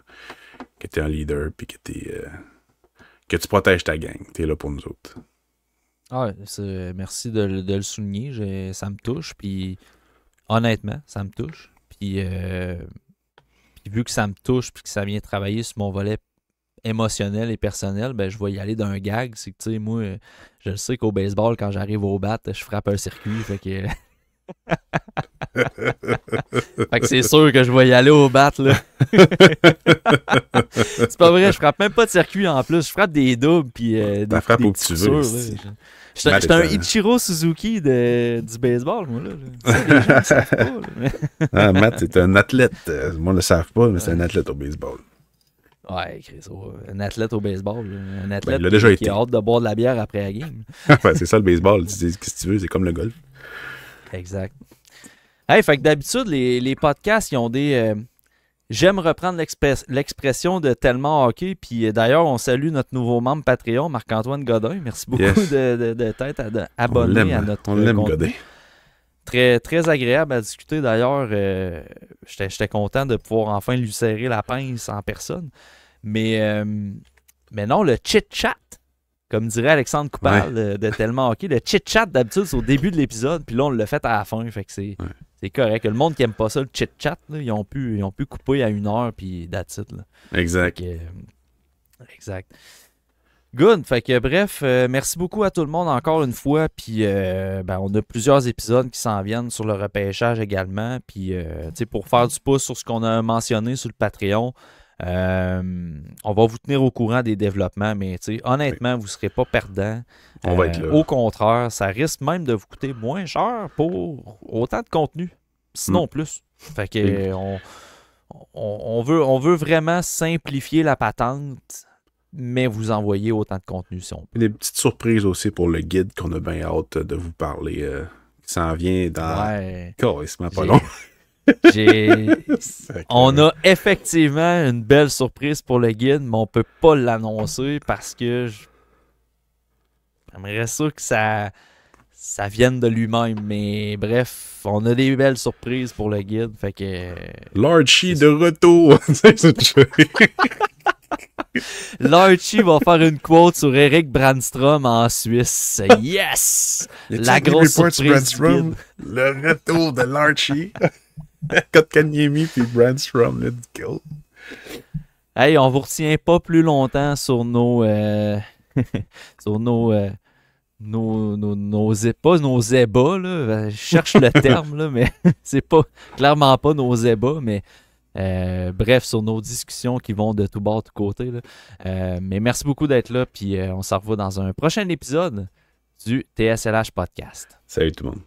Que t'es un leader, puis que tu protèges ta gang. T'es là pour nous autres. Ah, merci de le souligner. Ça me touche, puis honnêtement, ça me touche. Puis vu que ça me touche, puis que ça vient travailler sur mon volet émotionnel et personnel, ben je vais y aller d'un gag. C'est que, tu sais, moi, je le sais qu'au baseball, quand j'arrive au bat, je frappe un circuit, fait que... fait que c'est sûr que je vais y aller au bat, là. C'est pas vrai, je frappe même pas de circuit en plus. Je frappe des doubles, puis des où petits tu veux. J'étais un Ichiro Suzuki du baseball, moi, là. Ça, les gens ne savent pas, là. Matt, c'est un athlète. Moi, ne le savent pas, mais c'est un athlète au baseball. Ouais, Chris, un athlète au baseball. Un athlète qui a hâte de boire de la bière après la game. Ouais, c'est ça le baseball. Tu dis ce que tu veux, c'est comme le golf. Exact. Hey, fait que d'habitude, les podcasts, ils ont des... j'aime reprendre l'expression de tellement hockey. Puis d'ailleurs, on salue notre nouveau membre Patreon, Marc-Antoine Godin. Merci beaucoup de t'être abonné à notre On l'aime, contenu. Godin. Très, très agréable à discuter. D'ailleurs, j'étais content de pouvoir enfin lui serrer la pince en personne. Mais non, le chit-chat, comme dirait Alexandre Coupal de Tellement Hockey, le chit-chat, d'habitude, c'est au début de l'épisode, puis là, on l'a fait à la fin. Fait que c'est correct. Le monde qui aime pas ça, le chit-chat, là, ils ont pu couper à 1 heure, puis that's it, là. Exact. Exact. Good. Fait que bref, merci beaucoup à tout le monde encore une fois. Puis on a plusieurs épisodes qui s'en viennent sur le repêchage également. Puis pour faire du pouce sur ce qu'on a mentionné sur le Patreon, on va vous tenir au courant des développements. Mais honnêtement, vous ne serez pas perdants. On va être là. Au contraire, ça risque même de vous coûter moins cher pour autant de contenu. Sinon plus. Fait que on veut vraiment simplifier la patente, mais vous envoyer autant de contenu si on peut. Des petites surprises aussi pour le guide qu'on a bien hâte de vous parler. Qui s'en vient dans... Ouais. Carrément pas long. On a effectivement une belle surprise pour le guide, mais on peut pas l'annoncer parce que j'aimerais ça que ça vienne de lui-même. Mais bref, on a des belles surprises pour le guide. Fait que... L'archie de retour! L'archie va faire une quote sur Eric Brandstrom en Suisse. Yes! La grosse surprise. Le retour de l'Archie. Kotkaniemi puis Brandstrom, let's go. Hey, on vous retient pas plus longtemps sur nos sur pas nos ébats, là. Je cherche le terme, là, mais c'est pas clairement pas nos ébats, mais bref, sur nos discussions qui vont de tout bord, de tout côté, là. Mais merci beaucoup d'être là, puis on se revoit dans un prochain épisode du TSLH Podcast. Salut tout le monde.